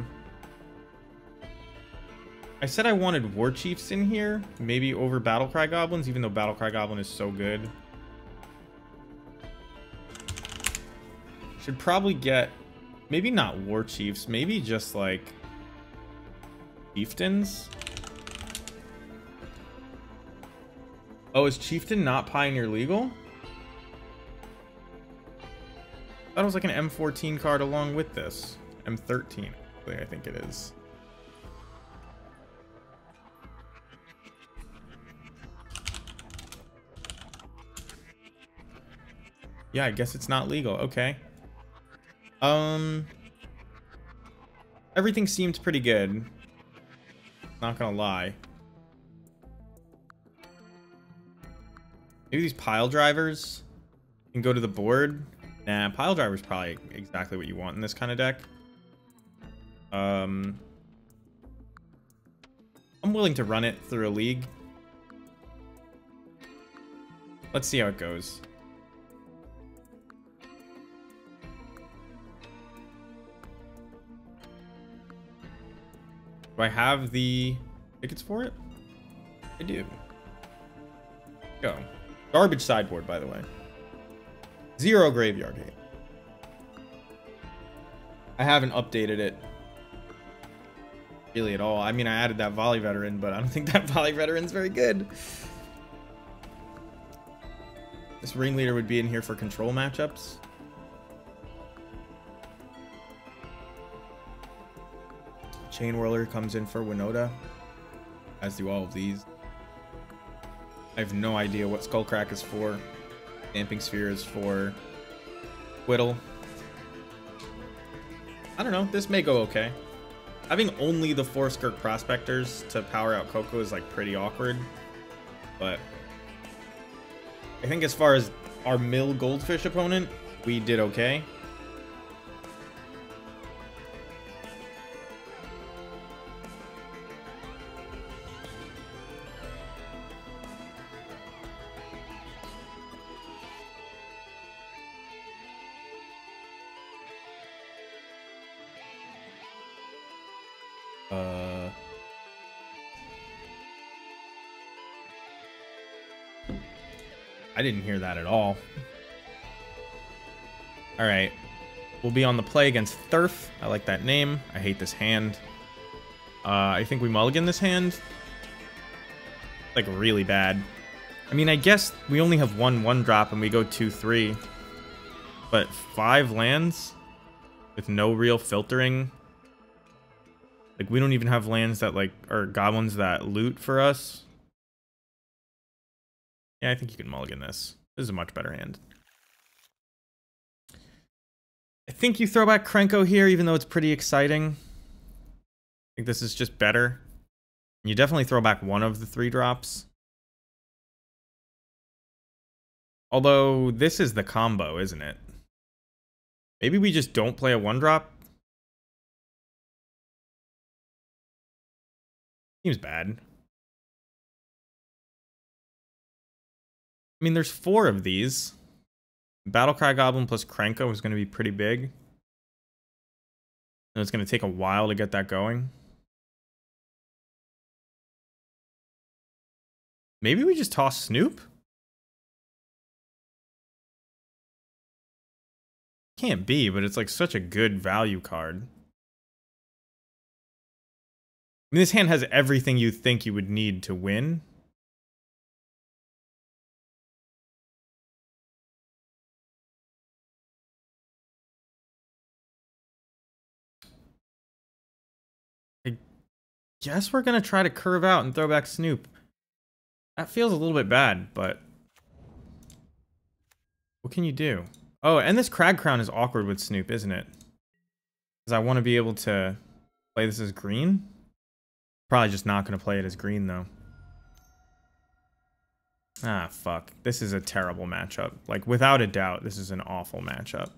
said I wanted War Chiefs in here, maybe over Battlecry Goblins, even though Battlecry Goblin is so good. Should probably get, maybe not War Chiefs, maybe just like Chieftains. Oh, is Chieftain not Pioneer legal? That was like an M14 card along with this. M13, I think it is. Yeah, I guess it's not legal. Okay. Everything seemed pretty good. Not gonna lie. Maybe these pile drivers can go to the board. Nah, pile driver's probably exactly what you want in this kind of deck. I'm willing to run it through a league. Let's see how it goes. Do I have the tickets for it? I do. Go. Garbage sideboard, by the way. 0 graveyard hate. I haven't updated it really at all. I mean, I added that volley veteran, but I don't think that volley veteran's very good. This ringleader would be in here for control matchups. Chain Whirler comes in for Winota, as do all of these. I have no idea what Skullcrack is for. Damping Sphere is for Whittle. I don't know. This may go okay. Having only the 4 Skirk Prospectors to power out CoCo is like pretty awkward. But I think as far as our mill Goldfish opponent, we did okay. I didn't hear that at all. All right. We'll be on the play against Thurf. I like that name. I hate this hand. I think we mulligan this hand. Like, really bad. I mean, I guess we only have 1 drop and we go 2-3. But 5 lands with no real filtering. Like, we don't even have lands that, like, are goblins that loot for us. Yeah, I think you can mulligan this. This is a much better hand. I think you throw back Krenko here, even though it's pretty exciting. I think this is just better. You definitely throw back one of the 3 drops. Although, this is the combo, isn't it? Maybe we just don't play a 1-drop? Seems bad. I mean, there's 4 of these. Battlecry Goblin plus Krenko is going to be pretty big. And it's going to take a while to get that going. Maybe we just toss Snoop? Can't be, but it's like such a good value card. I mean, this hand has everything you think you would need to win. I guess we're going to try to curve out and throw back Snoop. That feels a little bit bad, but what can you do? Oh, and this Crag Crown is awkward with Snoop, isn't it? Because I want to be able to play this as green. Probably just not going to play it as green, though. Ah, fuck. This is a terrible matchup. Like, without a doubt, this is an awful matchup.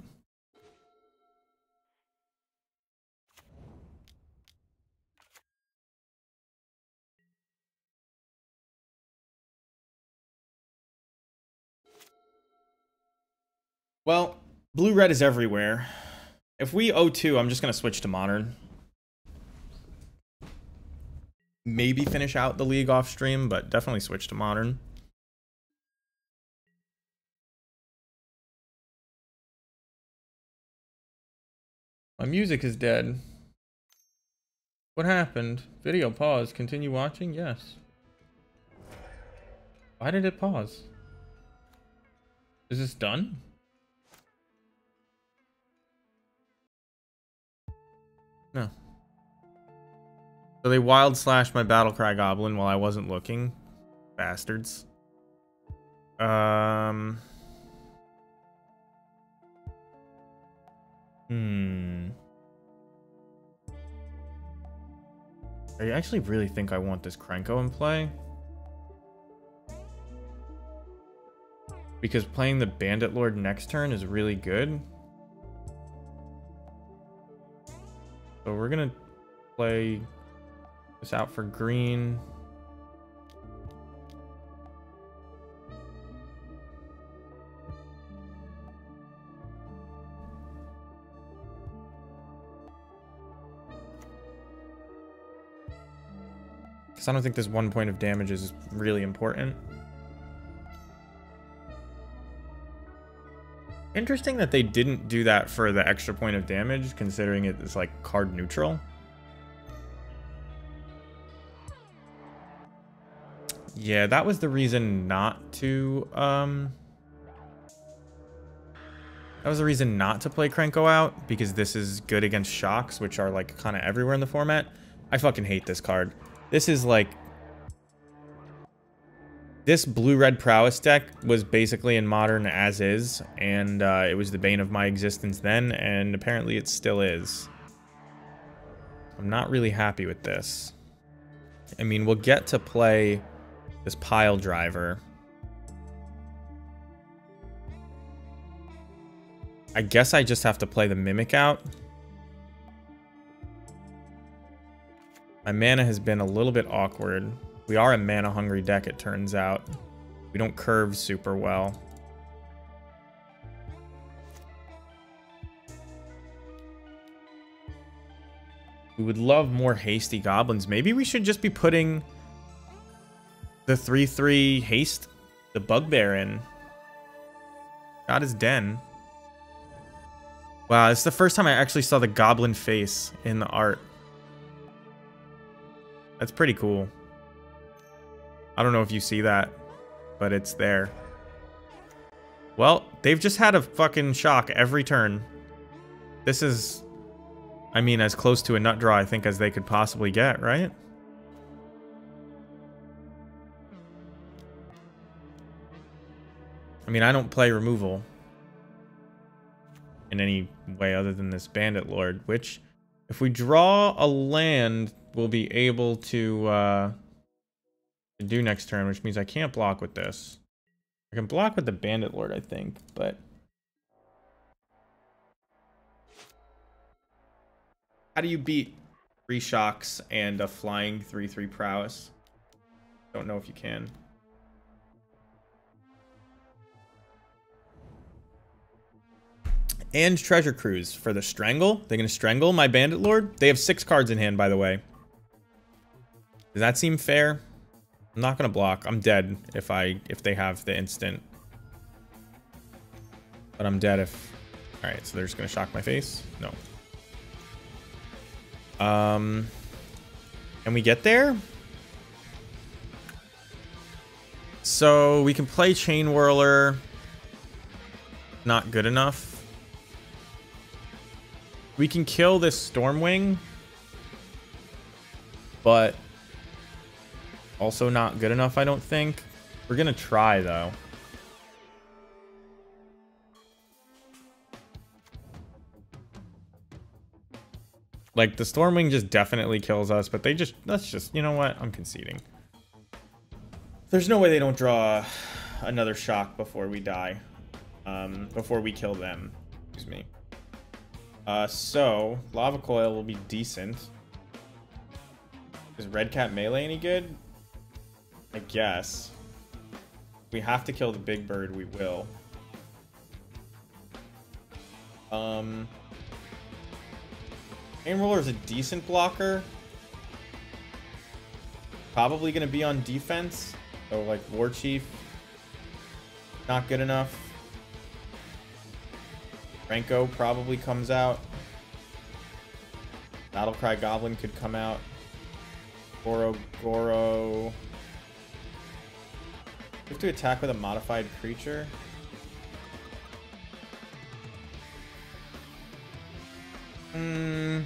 Well, Blue-red is everywhere. If we 0-2, I'm just going to switch to modern. Maybe finish out the league off stream, but definitely switch to modern. My music is dead. What happened? Video pause. Continue watching? Yes. Why did it pause? Is this done? No. So they wild slashed my Battlecry Goblin while I wasn't looking. Bastards. I actually really think I want this Krenko in play. Because playing the Bandit Lord next turn is really good. So we're gonna play this out for green. Because I don't think this 1 point of damage is really important. Interesting that they didn't do that for the extra point of damage, considering it is like card neutral. Yeah, that was the reason not to play Krenko out, because this is good against shocks, which are like kind of everywhere in the format. I fucking hate this card. This is like, this blue-red prowess deck was basically in modern as is, and it was the bane of my existence then, and apparently it still is. I'm not really happy with this. I mean, we'll get to play this pile driver. I guess I just have to play the Mimic out. My mana has been a little bit awkward. We are a mana-hungry deck, it turns out. We don't curve super well. We would love more hasty goblins. Maybe we should just be putting the 3/3 haste, the bugbear in. Got his den. Wow, it's the first time I actually saw the goblin face in the art. That's pretty cool. I don't know if you see that, but it's there. Well, they've just had a fucking shock every turn. This is, I mean, as close to a nut draw, I think, as they could possibly get, right? I mean, I don't play removal in any way other than this Bandit Lord, which, if we draw a land, we'll be able to do next turn, which means I can't block with this. I can block with the Bandit Lord, I think, but how do you beat 3 shocks and a flying 3/3 prowess? Don't know if you can. And Treasure Cruise for the Strangle. They're gonna Strangle my Bandit Lord. They have 6 cards in hand, by the way. Does that seem fair? I'm not gonna block. I'm dead if they have the instant. But I'm dead if... Alright, so they're just gonna shock my face? No. Can we get there? So we can play Chain Whirler. Not good enough. We can kill this Stormwing. But also not good enough, I don't think. We're gonna try, though. Like, the Stormwing just definitely kills us, but let's just, you know what? I'm conceding. There's no way they don't draw another shock before we die. Before we kill them. Excuse me. So, Lava Coil will be decent. Is Red Cat melee any good? I guess. If we have to kill the big bird, we will. Chain Roller is a decent blocker. Probably going to be on defense. So, like, War Chief, not good enough. Franco probably comes out. Battlecry Goblin could come out. GoroGoro. You have to attack with a modified creature. I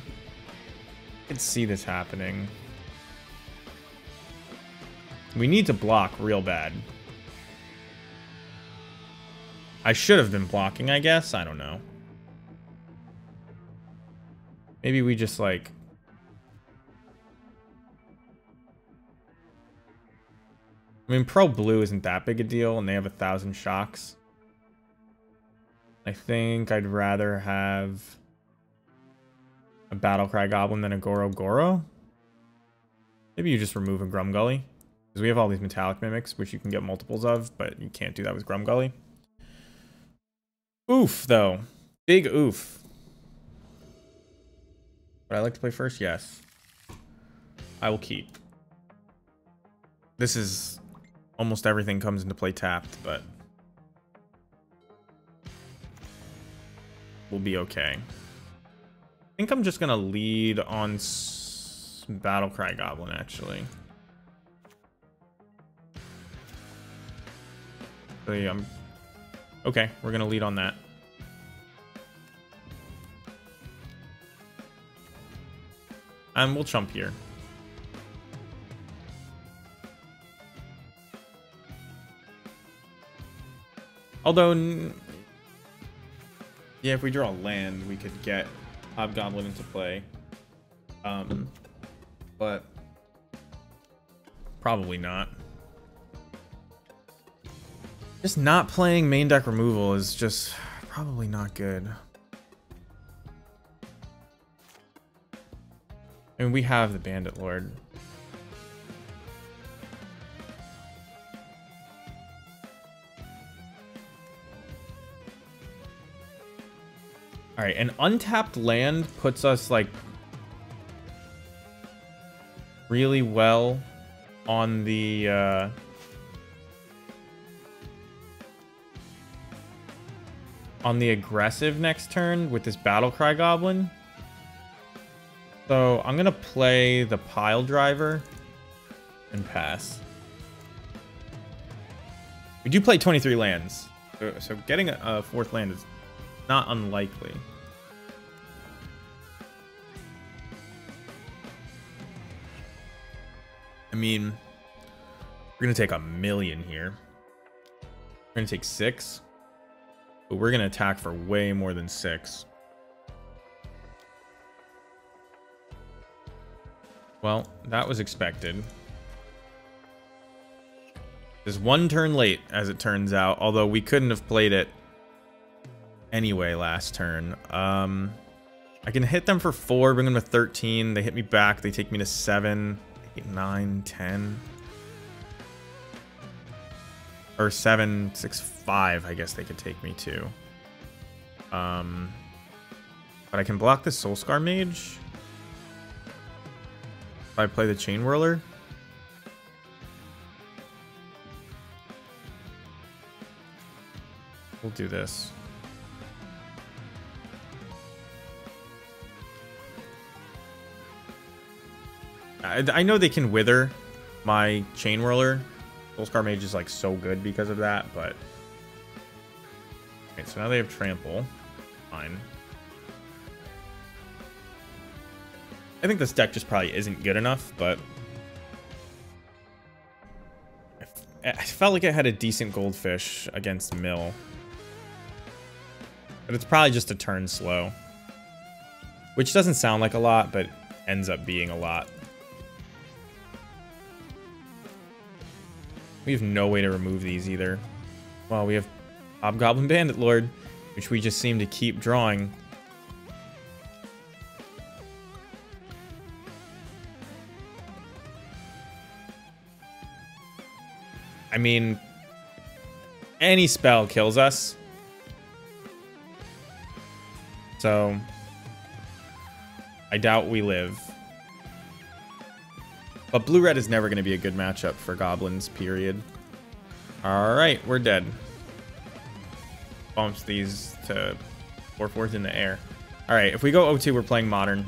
can see this happening. We need to block real bad. I should have been blocking, I guess. I don't know. Maybe we just, like... I mean, Pro Blue isn't that big a deal, and they have 1,000 shocks. I think I'd rather have a Battlecry Goblin than a GoroGoro. Maybe you just remove a Gully. Because we have all these metallic mimics, which you can get multiples of, but you can't do that with Gully. Oof, though. Big oof. Would I like to play first? Yes. I will keep. This is... Almost everything comes into play tapped, but... We'll be okay. I think I'm just gonna lead on Battlecry Goblin, actually. So, okay, we're gonna lead on that. And we'll chump here. Although, yeah, if we draw land, we could get Hobgoblin into play. But probably not. Just not playing main deck removal is just probably not good. I mean, we have the Bandit Lord. All right, an untapped land puts us like really well on the aggressive next turn with this Battlecry Goblin. So I'm gonna play the Pile Driver and pass. We do play 23 lands, so getting a fourth land is not unlikely. I mean, we're gonna take 1,000,000 here. We're gonna take 6, but we're gonna attack for way more than 6. Well, that was expected. It's one turn late, as it turns out, although we couldn't have played it anyway last turn. I can hit them for 4, bring them to 13. They hit me back. They take me to 7, 8, 9, 10. Or 7, 6, 5, I guess they could take me to. But I can block the Soulscar Mage. If I play the Chain Whirler. We'll do this. I know they can wither my Chain Whirler. Soulscar Mage is like so good because of that, but... Okay, so now they have Trample. Fine. I think this deck just probably isn't good enough, but... I felt like it had a decent Goldfish against Mill. But it's probably just a turn slow. Which doesn't sound like a lot, but ends up being a lot. We have no way to remove these either. Well, we have Hobgoblin Bandit Lord, which we just seem to keep drawing. I mean, any spell kills us. So I doubt we live. But blue-red is never going to be a good matchup for goblins, period. All right, we're dead. Bumps these to 4/4 in the air. All right, if we go 0-2, we're playing modern.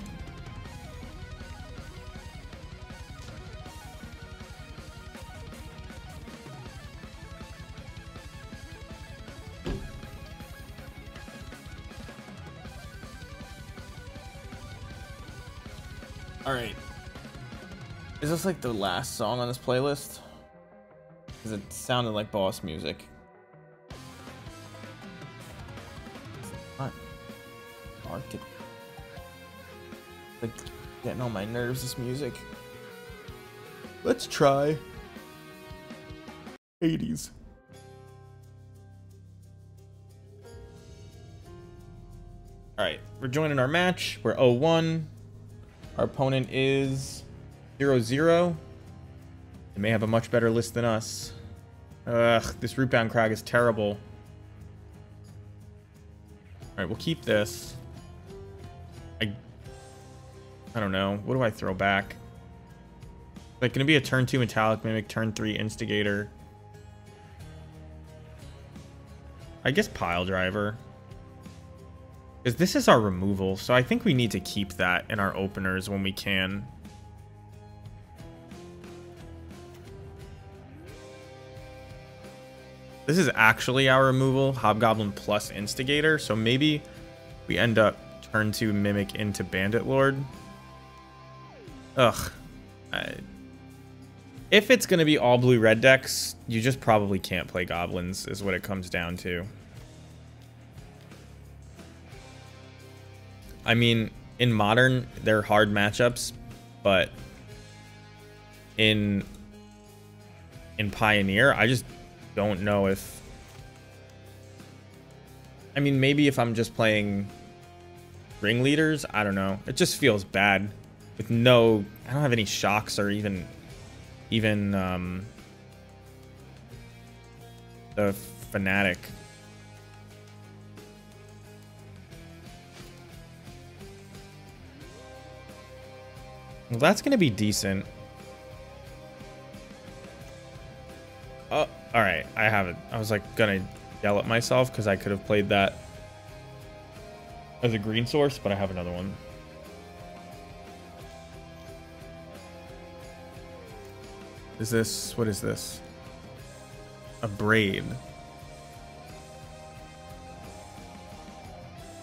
All right. Is this like the last song on this playlist? Because it sounded like boss music. Market. Like getting on my nerves, this music. Let's try 80s. Alright, we're joining our match. We're 0-1. Our opponent is 0-0. They may have a much better list than us. Ugh, this rootbound crag is terrible. Alright, we'll keep this. I don't know. What do I throw back? Like, gonna be a turn 2 metallic mimic, turn 3 instigator. I guess pile driver. Because this is our removal, so I think we need to keep that in our openers when we can. This is actually our removal, Hobgoblin plus Instigator, so maybe we end up turn 2 Mimic into Bandit Lord. Ugh. If it's going to be all blue-red decks, you just probably can't play Goblins, is what it comes down to. I mean, in Modern, they're hard matchups, but in Pioneer, I just don't know if... I mean, maybe if I'm just playing ringleaders, I don't know. It just feels bad with no... I don't have any shocks or even the Fanatic. Well, that's gonna be decent. Oh, all right. I have it. I was like gonna yell at myself because I could have played that as a green source, but I have another one. Is this, what is this? A braid.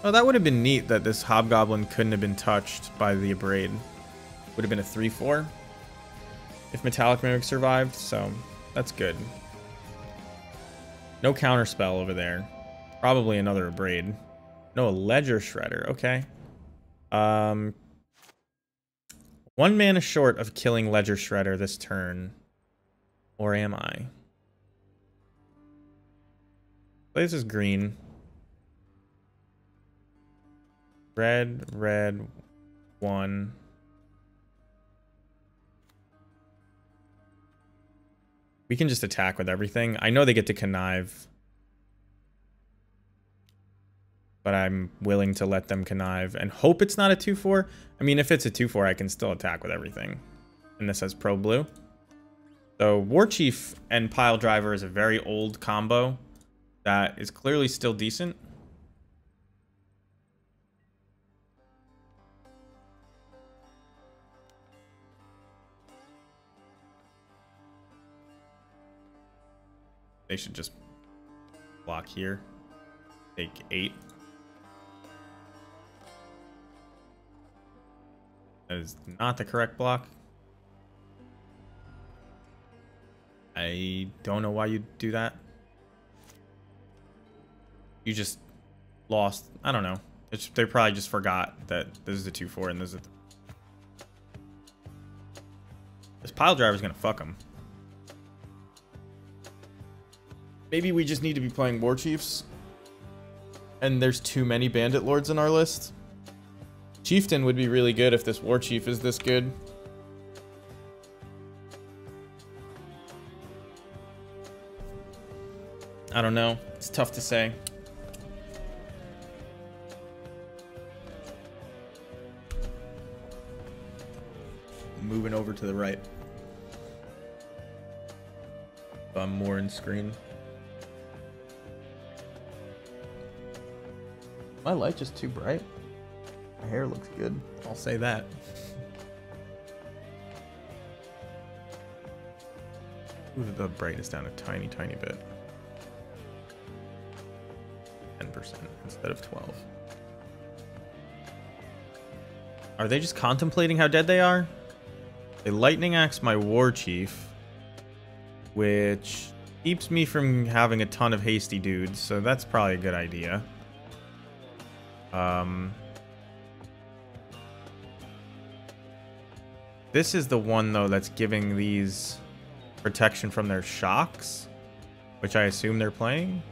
Oh, that would have been neat that this Hobgoblin couldn't have been touched by the Abrade. Would have been a 3/4 if Metallic Mimic survived, so that's good. No counter spell over there. Probably another Abrade. No, a Ledger Shredder. Okay. 1 mana short of killing Ledger Shredder this turn. Or am I? This is green. Red, 1. We can just attack with everything. I know they get to connive. But I'm willing to let them connive and hope it's not a 2/4. I mean, if it's a 2/4, I can still attack with everything. And this has pro blue. So War Chief and Pile Driver is a very old combo that is clearly still decent. They should just block here. Take 8. That is not the correct block. I don't know why you'd do that. You just lost. I don't know. They probably just forgot that this is a 2/4 and this is this Pile Driver is gonna fuck them. Maybe we just need to be playing War Chiefs. And there's too many Bandit Lords in our list. Chieftain would be really good if this War Chief is this good. I don't know. It's tough to say. to the right. I'm more in screen. My light just too bright. My hair looks good. I'll say that. Move the brightness down a tiny bit. 10% instead of 12. Are they just contemplating how dead they are? They lightning axe my war chief, which keeps me from having a ton of hasty dudes, so that's probably a good idea. This is the one though that's giving these protection from their shocks, which I assume they're playing.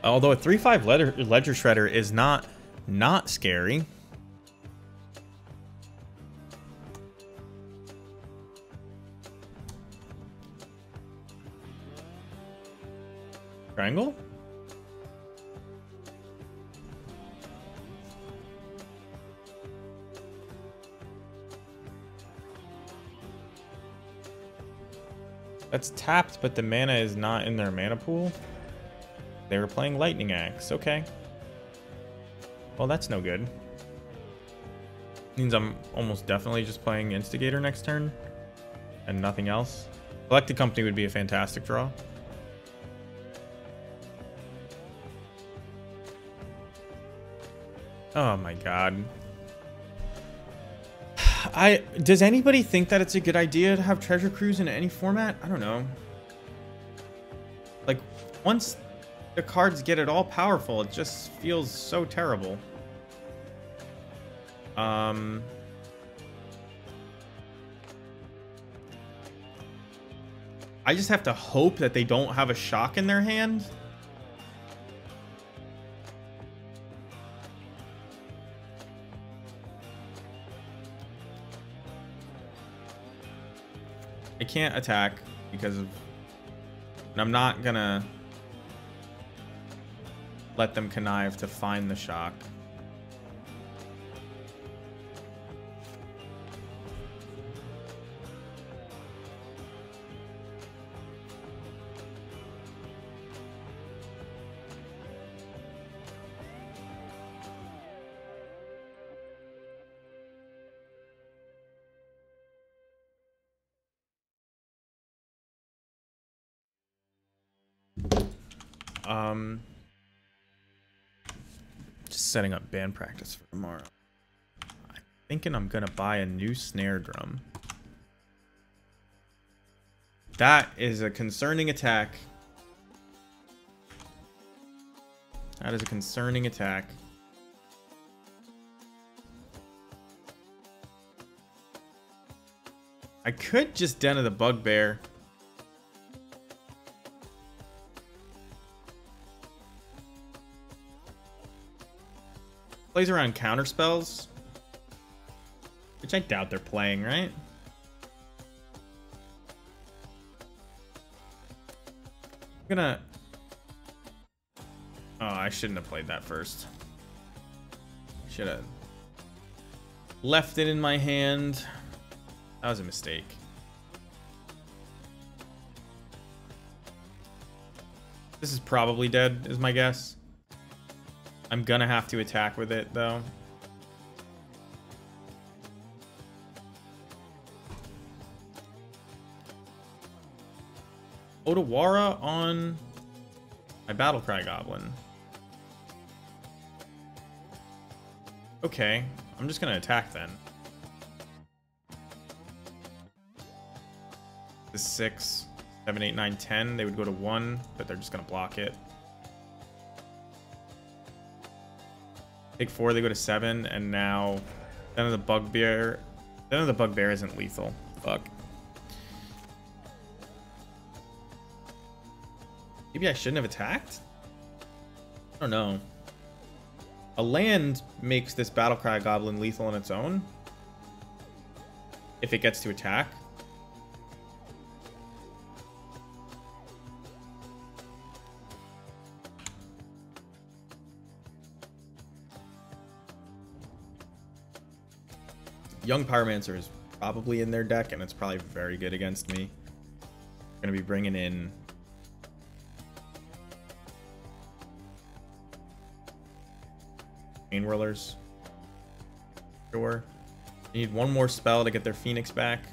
Although a 3/5 ledger shredder is not scary. Triangle? That's tapped, but the mana is not in their mana pool. They were playing Lightning Axe. Okay. Well, that's no good. Means I'm almost definitely just playing Instigator next turn and nothing else. Collected Company would be a fantastic draw. Oh my god. Does anybody think that it's a good idea to have Treasure Cruise in any format? I don't know. Like, once the cards get it all powerful, it just feels so terrible. I just have to hope that they don't have a shock in their hand. I can't attack because of... And I'm not gonna let them connive to find the shock. Just setting up band practice for tomorrow. I'm thinking I'm gonna buy a new snare drum. That is a concerning attack. That is a concerning attack. I could just Den of the Bugbear. Plays around counter spells, which I doubt they're playing, right? I'm gonna... Oh, I shouldn't have played that first. Should have left it in my hand. That was a mistake. This is probably dead, is my guess. I'm gonna have to attack with it, though. Otawara on my Battlecry Goblin. Okay, I'm just gonna attack then. The 6, 7, 8, 9, 10. They would go to 1, but they're just gonna block it. Take 4, they go to 7, and now Den of the Bugbear. Den of the Bugbear isn't lethal. Fuck. Maybe I shouldn't have attacked? I don't know. A land makes this Battlecry Goblin lethal on its own. If it gets to attack. Young Pyromancer is probably in their deck, and it's probably very good against me. I'm going to be bringing in... Chain Whirlers. Sure. They need one more spell to get their Phoenix back.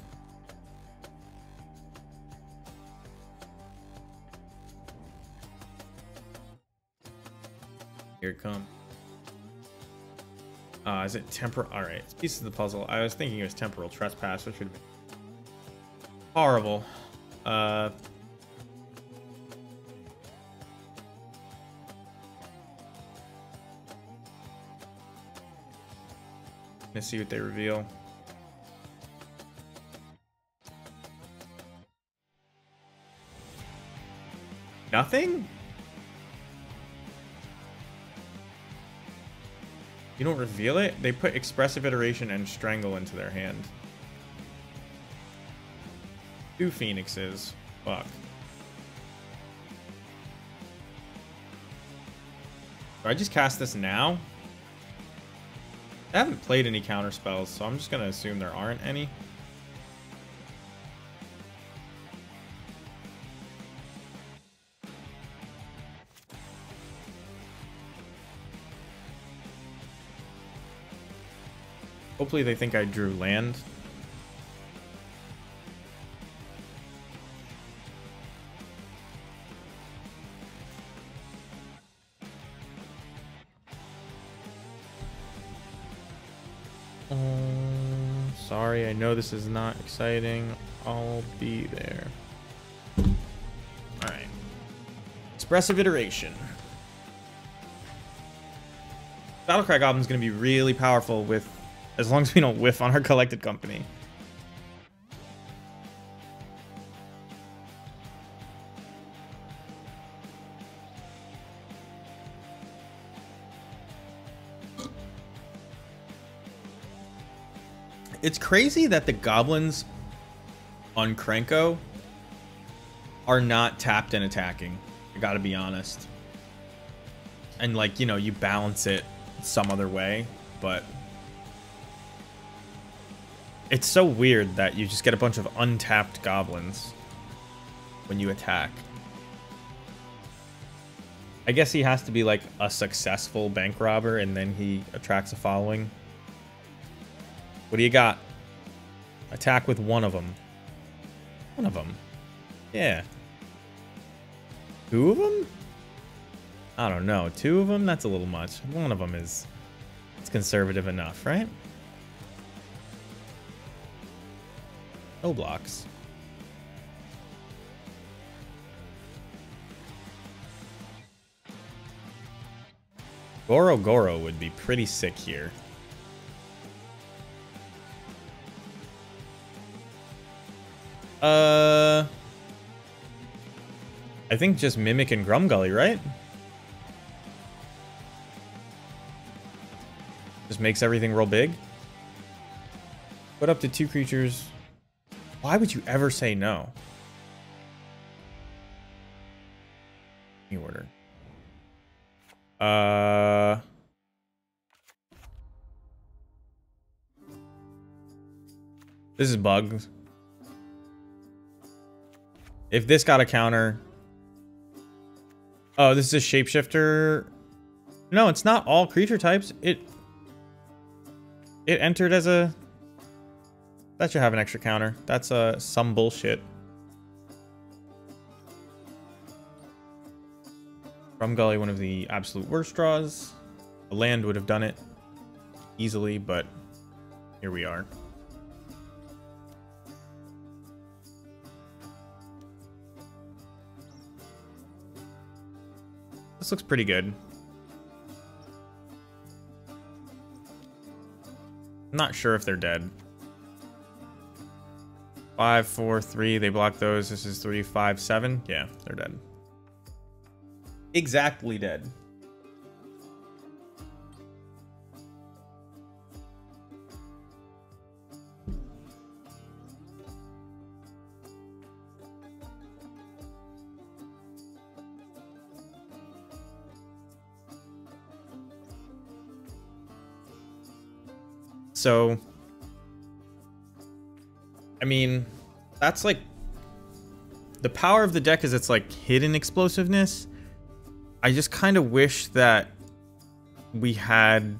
Here it comes. Is it temporal? All right, it's pieces of the puzzle. I was thinking it was temporal trespass, which would be horrible. Let's see what they reveal. Nothing? You don't reveal it? They put Expressive Iteration and Strangle into their hand. 2 Phoenixes. Fuck. Do I just cast this now? I haven't played any counter spells, so I'm just going to assume there aren't any. Hopefully they think I drew land. Sorry, I know this is not exciting. I'll be there. Alright. Expressive Iteration. Battlecry Goblin's going to be really powerful with... as long as we don't whiff on our Collected Company. It's crazy that the Goblins on CoCo are not tapped and attacking. I gotta be honest. And like, you know, you balance it some other way, but... it's so weird that you just get a bunch of untapped goblins when you attack. I guess he has to be like a successful bank robber and then he attracts a following. What do you got? Attack with one of them. One of them. Yeah. 2 of them? I don't know. 2 of them? That's a little much. One of them is... it's conservative enough, right? No blocks. GoroGoro would be pretty sick here. I think just Mimic and Gully, right? Just makes everything roll big. Put up to 2 creatures. Why would you ever say no? Any order. This is bugs. If this got a counter... oh, this is a shapeshifter. No, it's not all creature types. It entered as a... that should have an extra counter. That's some bullshit. From Gully, one of the absolute worst draws. A land would have done it easily, but here we are. This looks pretty good. I'm not sure if they're dead. 5, 4, 3. They block those. This is 3, 5, 7. Yeah, they're dead. Exactly dead. So, I mean, that's like... The power of the deck is its like hidden explosiveness. I just kind of wish that we had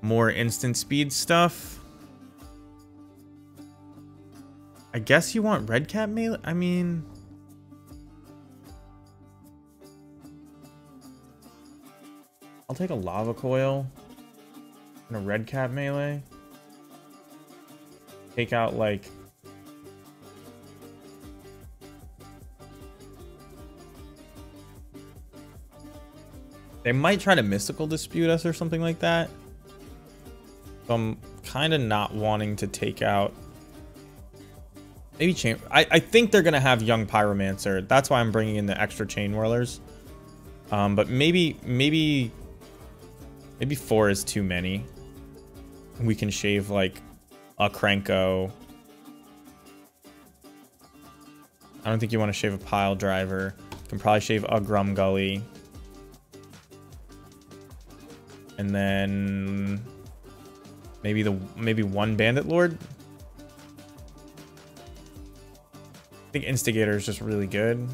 more instant speed stuff. I guess you want red cap melee? I mean... I'll take a lava coil and a red cap melee. Take out like... They might try to mystical dispute us or something like that. So I'm kind of not wanting to take out... Maybe chain... I think they're going to have young pyromancer. That's why I'm bringing in the extra chain whirlers. But maybe 4 is too many. We can shave like a Krenko. I don't think you want to shave a pile driver. You can probably shave a Gully. And then maybe one Bandit Lord. I think Instigator is just really good.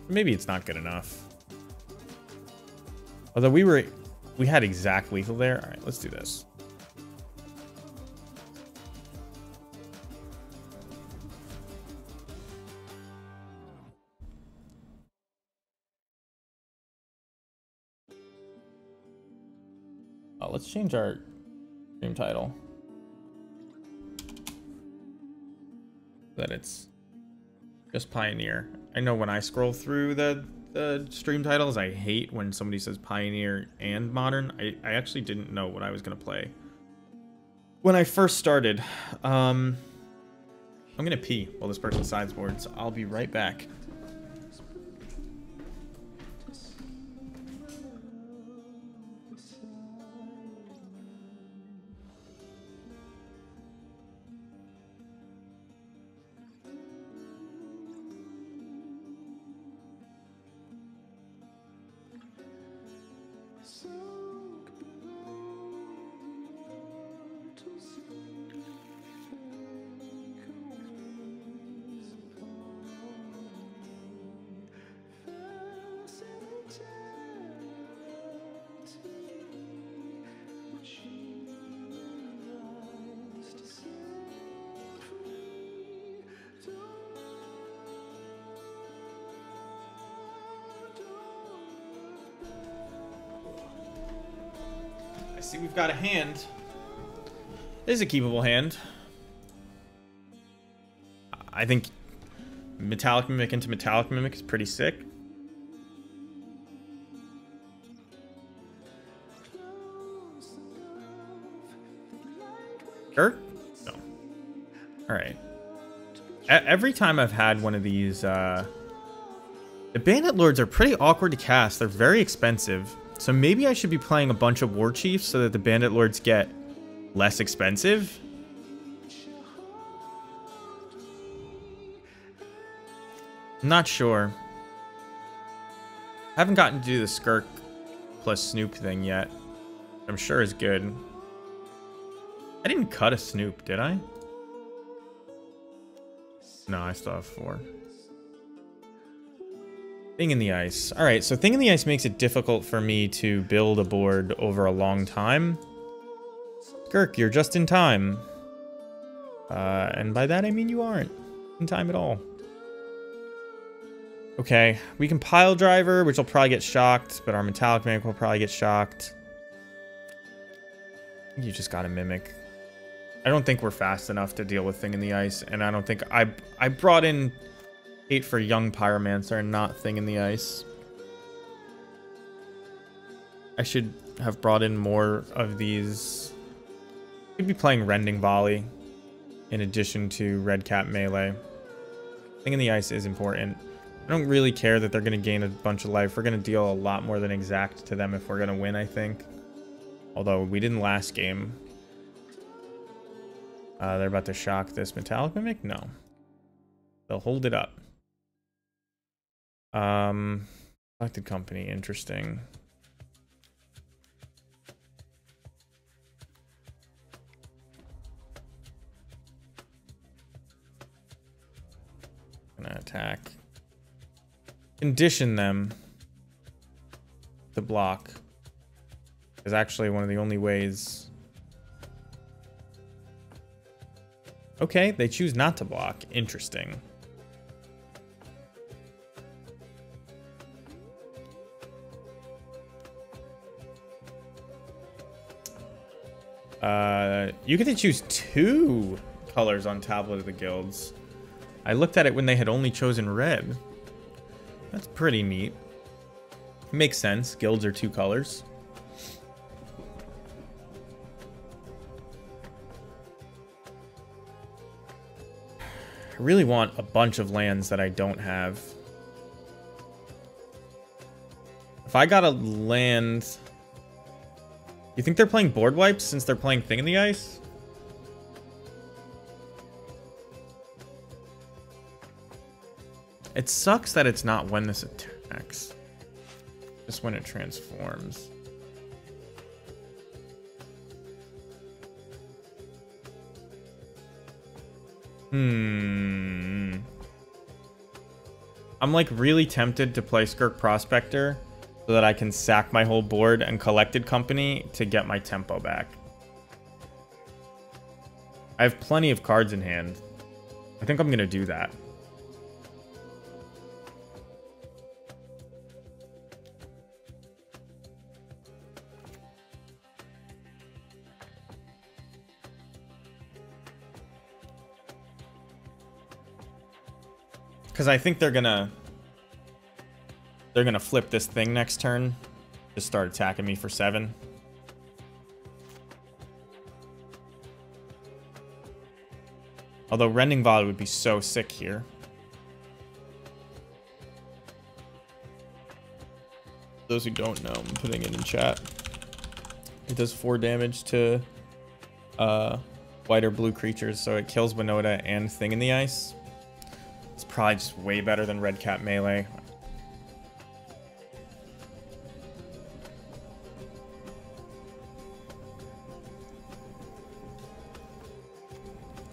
Maybe it's not good enough. Although we had exact lethal there. All right, let's do this. Let's change our stream title. That it's just Pioneer. I know when I scroll through the stream titles, I hate when somebody says Pioneer and Modern. I actually didn't know what I was going to play when I first started. I'm going to pee while this person sideboards. I'll be right back. See, we've got a hand. It is a keepable hand. I think Metallic Mimic into Metallic Mimic is pretty sick. Sure? No. Alright. Every time I've had one of these, the Bandit Lords are pretty awkward to cast. They're very expensive. So maybe I should be playing a bunch of War Chiefs so that the Bandit Lords get less expensive. I'm not sure. I haven't gotten to do the Skirk plus Snoop thing yet. I'm sure is good. I didn't cut a Snoop, did I? No, I still have 4. Thing in the Ice. Alright, so Thing in the Ice makes it difficult for me to build a board over a long time. Skirk, you're just in time. And by that I mean you aren't in time at all. Okay, we can Pile Driver, which will probably get shocked, but our Metallic Mimic will probably get shocked. You just gotta Mimic. I don't think we're fast enough to deal with Thing in the Ice, and I don't think... I brought in... 8 for Young Pyromancer and not Thing in the Ice. I should have brought in more of these. Could be playing Rending Volley in addition to Red Cap Melee. Thing in the Ice is important. I don't really care that they're going to gain a bunch of life. We're going to deal a lot more than exact to them if we're going to win, I think. Although we didn't last game. They're about to shock this Metallic Mimic? No. They'll hold it up. Selected company, interesting. Gonna attack. Condition them to block. Is actually one of the only ways. Okay, they choose not to block. Interesting. You get to choose 2 colors on Tablet of the Guilds. I looked at it when they had only chosen red. That's pretty neat. Makes sense. Guilds are 2 colors. I really want a bunch of lands that I don't have. If I got a land... You think they're playing board wipes since they're playing Thing in the Ice? It sucks that it's not when this attacks. Just when it transforms. I'm like really tempted to play Skirk Prospector so that I can sack my whole board and Collected Company to get my tempo back. I have plenty of cards in hand. I think I'm gonna do that. Because I think they're gonna flip this thing next turn. Just start attacking me for 7. Although Rending Volley would be so sick here. Those who don't know, I'm putting it in chat. It does 4 damage to white or blue creatures, so it kills Winota and Thing in the Ice. It's probably just way better than Red Cat Melee.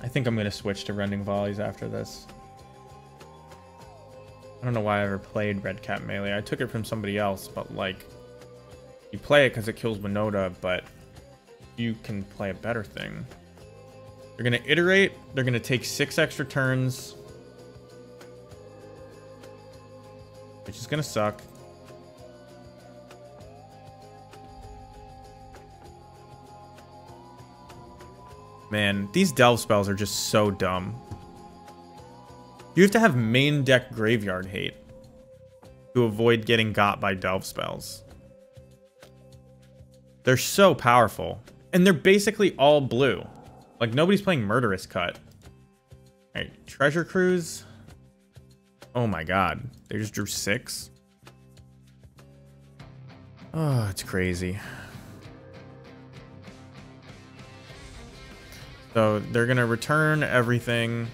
I think I'm going to switch to Rending Volleys after this. I don't know why I ever played Red Cat Melee. I took it from somebody else, but like... You play it because it kills Winota, but you can play a better thing. They're going to iterate. They're going to take 6 extra turns. Which is gonna suck. Man, these delve spells are just so dumb. You have to have main deck graveyard hate to avoid getting got by delve spells. They're so powerful. And they're basically all blue. Like, nobody's playing Murderous Cut. Alright, Treasure Cruise. Oh my god. They just drew 6. Oh, it's crazy. So they're gonna return everything.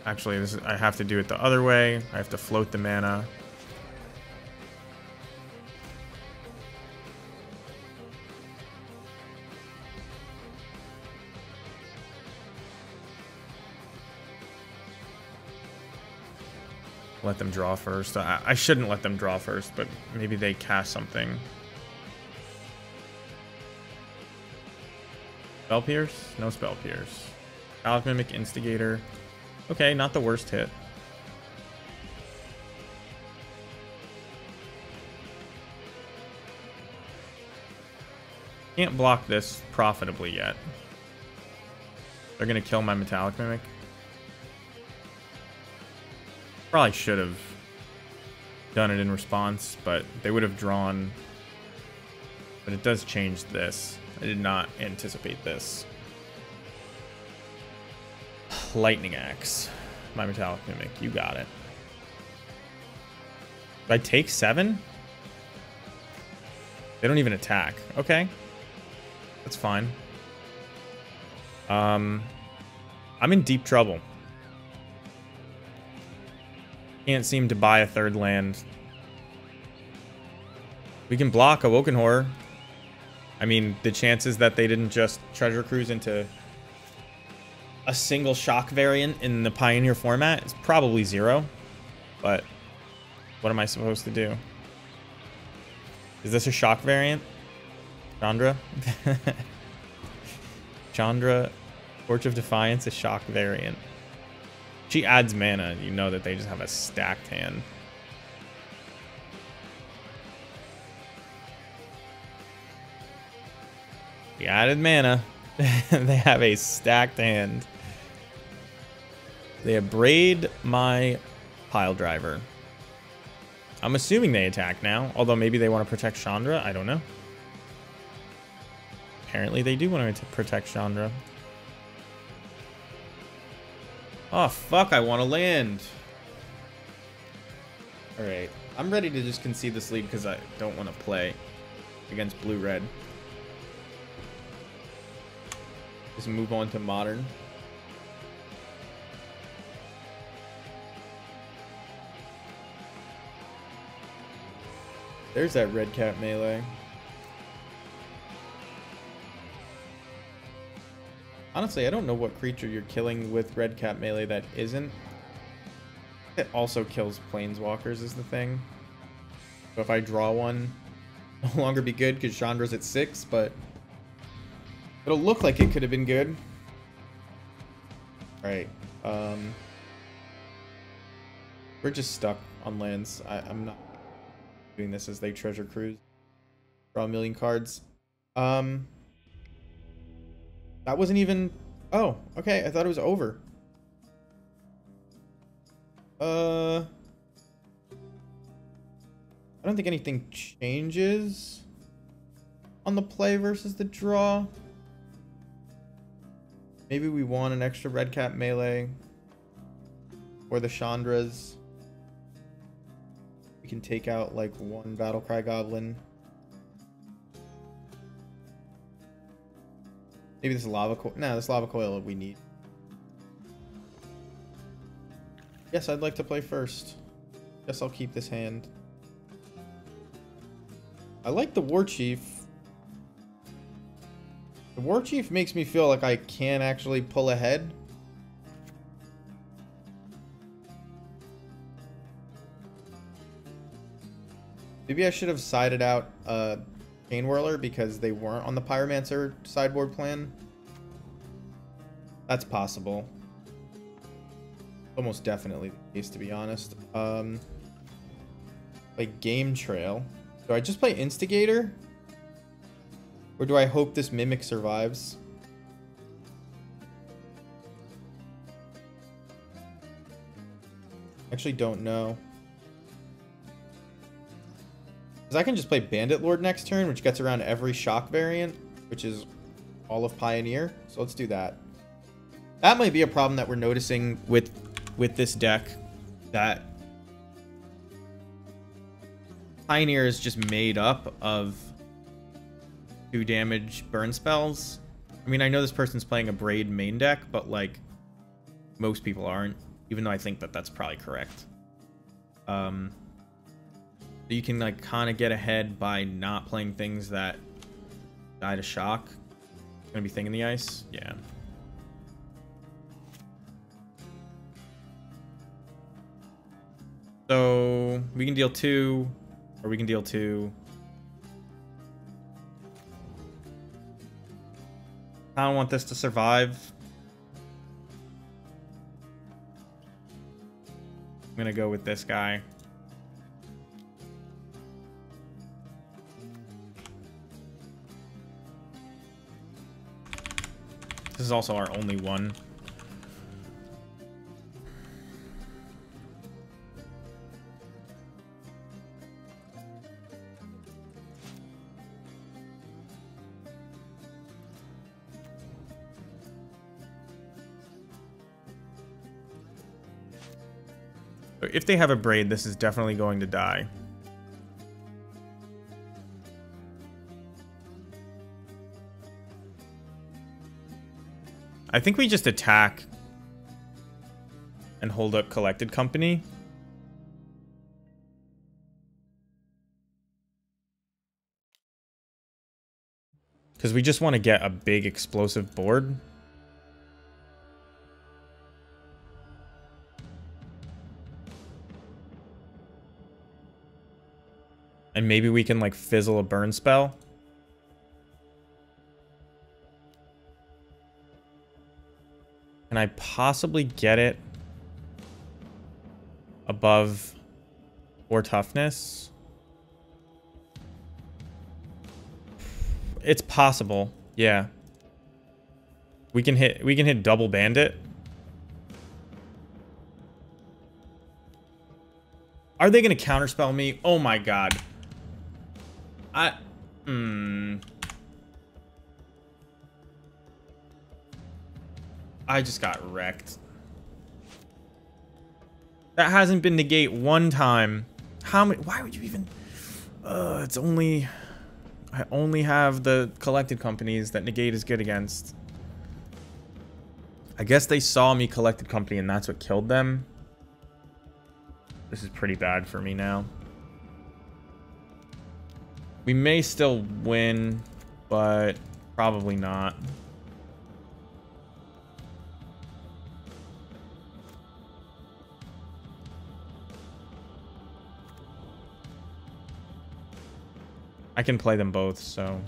Actually, I have to do it the other way. I have to float the mana. Let them draw first. I shouldn't let them draw first, but maybe they cast something. Spell Pierce? No Spell Pierce. Metallic Mimic, Instigator. Okay, not the worst hit. Can't block this profitably yet. They're gonna kill my Metallic Mimic. Probably should have done it in response, but they would have drawn. But it does change this. I did not anticipate this. Lightning Axe. My Metallic Mimic. You got it. Did I take 7? They don't even attack. Okay. That's fine. I'm in deep trouble. Can't seem to buy a 3rd land. We can block Awoken Horror. I mean, the chances that they didn't just Treasure Cruise into a single shock variant in the Pioneer format, it's probably 0. But what am I supposed to do? Is this a shock variant? Chandra? Chandra, Torch of Defiance, a shock variant. She adds mana. You know that they just have a stacked hand. She added mana. They have a stacked hand. They abrade my pile driver. I'm assuming they attack now, although maybe they want to protect Chandra. I don't know. Apparently they do want to protect Chandra. Oh, fuck, I want to land. Alright, I'm ready to just concede this lead because I don't want to play against blue-red. Just move on to modern. There's that red cap melee. Honestly, I don't know what creature you're killing with red cap melee that isn't. It also kills planeswalkers is the thing. So if I draw one, it'll no longer be good because Chandra's at 6, but it'll look like it could have been good. Alright. We're just stuck on lands. I'm not doing this as they treasure cruise. Draw a million cards. That wasn't even... Oh, okay. I thought it was over. I don't think anything changes on the play versus the draw. Maybe we want an extra red cap melee or the Chandras. We can take out like one Battlecry Goblin. Maybe this lava coil. No, this lava coil we need. Yes, I'd like to play first. Guess I'll keep this hand. I like the War Chief. The War Chief makes me feel like I can actually pull ahead. Maybe I should have sided out Chain Whirler because they weren't on the Pyromancer sideboard plan. That's possible. Almost definitely the case, to be honest. Like Game Trail. Do I just play Instigator? Or do I hope this Mimic survives? Actually don't know. Because I can just play Bandit Lord next turn, which gets around every shock variant, which is all of Pioneer. So let's do that. That might be a problem that we're noticing with this deck. That Pioneer is just made up of 2 damage burn spells. I mean, I know this person's playing a Braid main deck, but like most people aren't, even though I think that that's probably correct. You can like kind of get ahead by not playing things that die to shock. Gonna be Thing in the Ice, yeah. So we can deal 2, or we can deal 2. I don't want this to survive. I'm gonna go with this guy. This is also our only one. If they have a Braid, this is definitely going to die. I think we just attack and hold up Collected Company. Because we just want to get a big explosive board. And maybe we can, like, fizzle a burn spell. Can I possibly get it above 4 toughness? It's possible. Yeah. We can hit double bandit. Are they going to counterspell me? Oh my god. I just got wrecked. That hasn't been negate one time. How many? Why would you even? It's only. I only have the collected companies that negate is good against. I guess they saw me collected company and that's what killed them. This is pretty bad for me now. We may still win, but probably not. I can play them both, so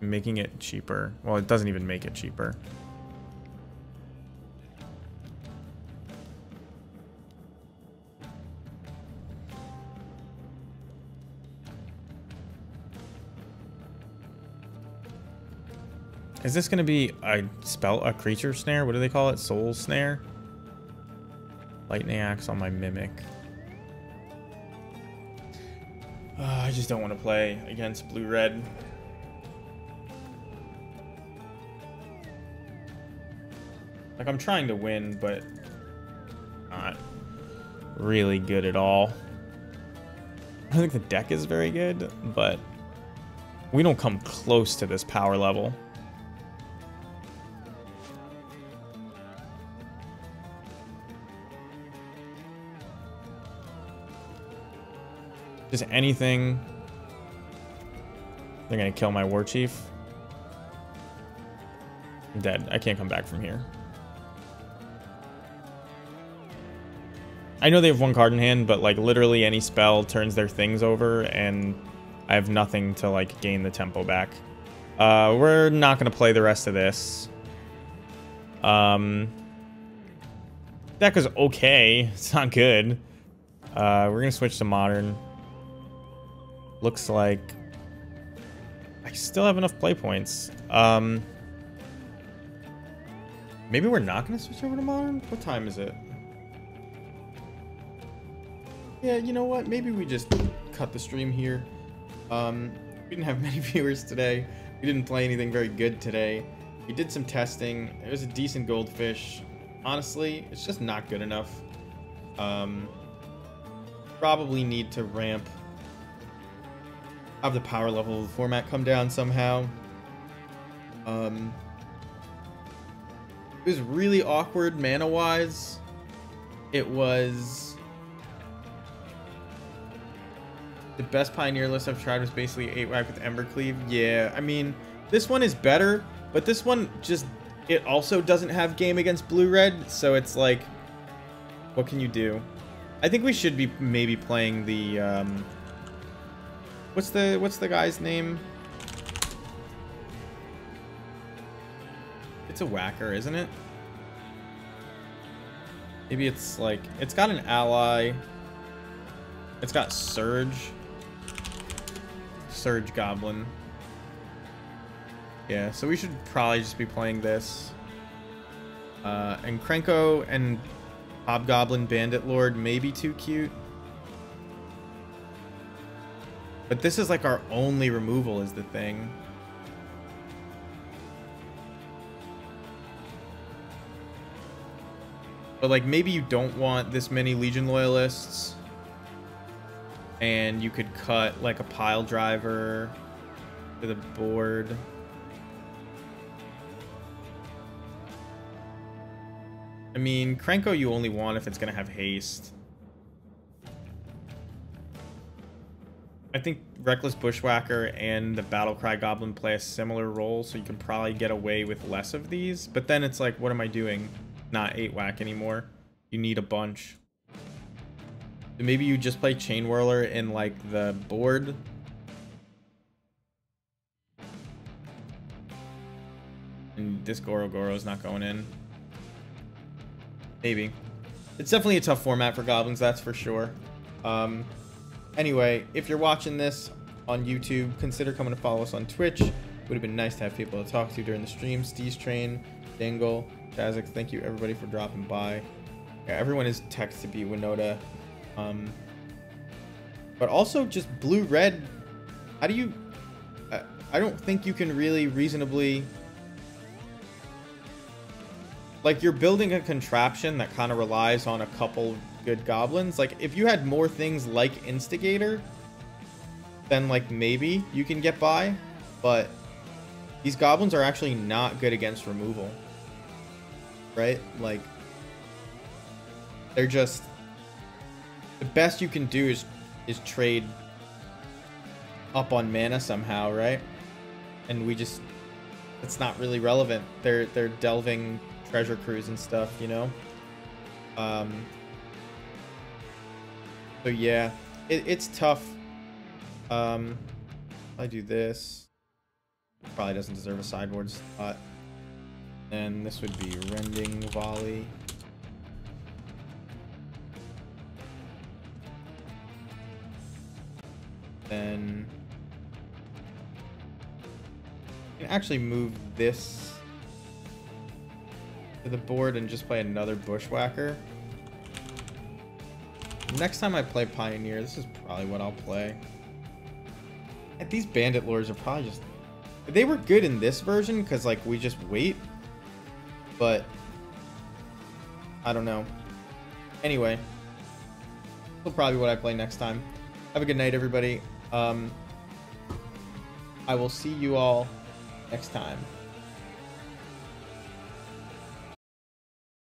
making it cheaper. Well, it doesn't even make it cheaper. Is this going to be a creature snare? What do they call it? Soul snare? Lightning axe on my mimic. I just don't want to play against blue-red. Like, I'm trying to win, but not really good at all. I don't think the deck is very good, but we don't come close to this power level. Just anything. They're gonna kill my war chief. I'm dead. I can't come back from here. I know they have one card in hand, but like literally any spell turns their things over and I have nothing to like gain the tempo back. We're not gonna play the rest of this. Deck is okay. It's not good. We're gonna switch to modern. Looks like I still have enough play points. Maybe we're not going to switch over to modern? What time is it? Yeah, you know what? Maybe we just cut the stream here. We didn't have many viewers today. We didn't play anything very good today. We did some testing. It was a decent goldfish. Honestly, it's just not good enough. Probably need to ramp. Have the power level of the format come down somehow. It was really awkward mana-wise. It was... The best Pioneer list I've tried was basically 8-whack with Embercleave. Yeah, I mean, this one is better, but this one just... It also doesn't have game against blue-red, so it's like... What can you do? I think we should be maybe playing the... What's the guy's name? It's a whacker, isn't it? Maybe it's like... It's got an ally. It's got Surge. Surge Goblin. Yeah, so we should probably just be playing this. And Krenko and Hobgoblin Bandit Lord may be too cute. But this is like our only removal is the thing. But like maybe you don't want this many Legion Loyalists. And you could cut like a pile driver to the board. I mean, Krenko you only want if it's going to have haste. I think Reckless Bushwhacker and the Battlecry Goblin play a similar role, so you can probably get away with less of these. But then it's like, what am I doing? Not 8-whack anymore. You need a bunch. Maybe you just play Chain Whirler in like the board. And this GoroGoro is not going in. Maybe. It's definitely a tough format for Goblins, that's for sure. Anyway, if you're watching this on YouTube, consider coming to follow us on Twitch. Would have been nice to have people to talk to during the stream. Steez Train, Dangle, Jazik, thank you everybody for dropping by. Yeah, everyone is text to beat Winota. But also just blue-red. How do you... I don't think you can really reasonably... Like, you're building a contraption that kind of relies on a couple good goblins. Like, if you had more things like Instigator, then, like, maybe you can get by. But these goblins are actually not good against removal. Right? Like, they're just... The best you can do is trade up on mana somehow, right? And we just... It's not really relevant. They're delving... treasure cruise and stuff, you know. So yeah, it's tough. I do this, probably doesn't deserve a sideboard spot, and this would be Rending Volley. Then I can actually move this to the board and just play another Bushwhacker. Next time I play Pioneer, this is probably what I'll play. And these Bandit Lords are probably just... They were good in this version because, like, we just wait. But I don't know. Anyway, that's probably what I play next time. Have a good night, everybody. I will see you all next time.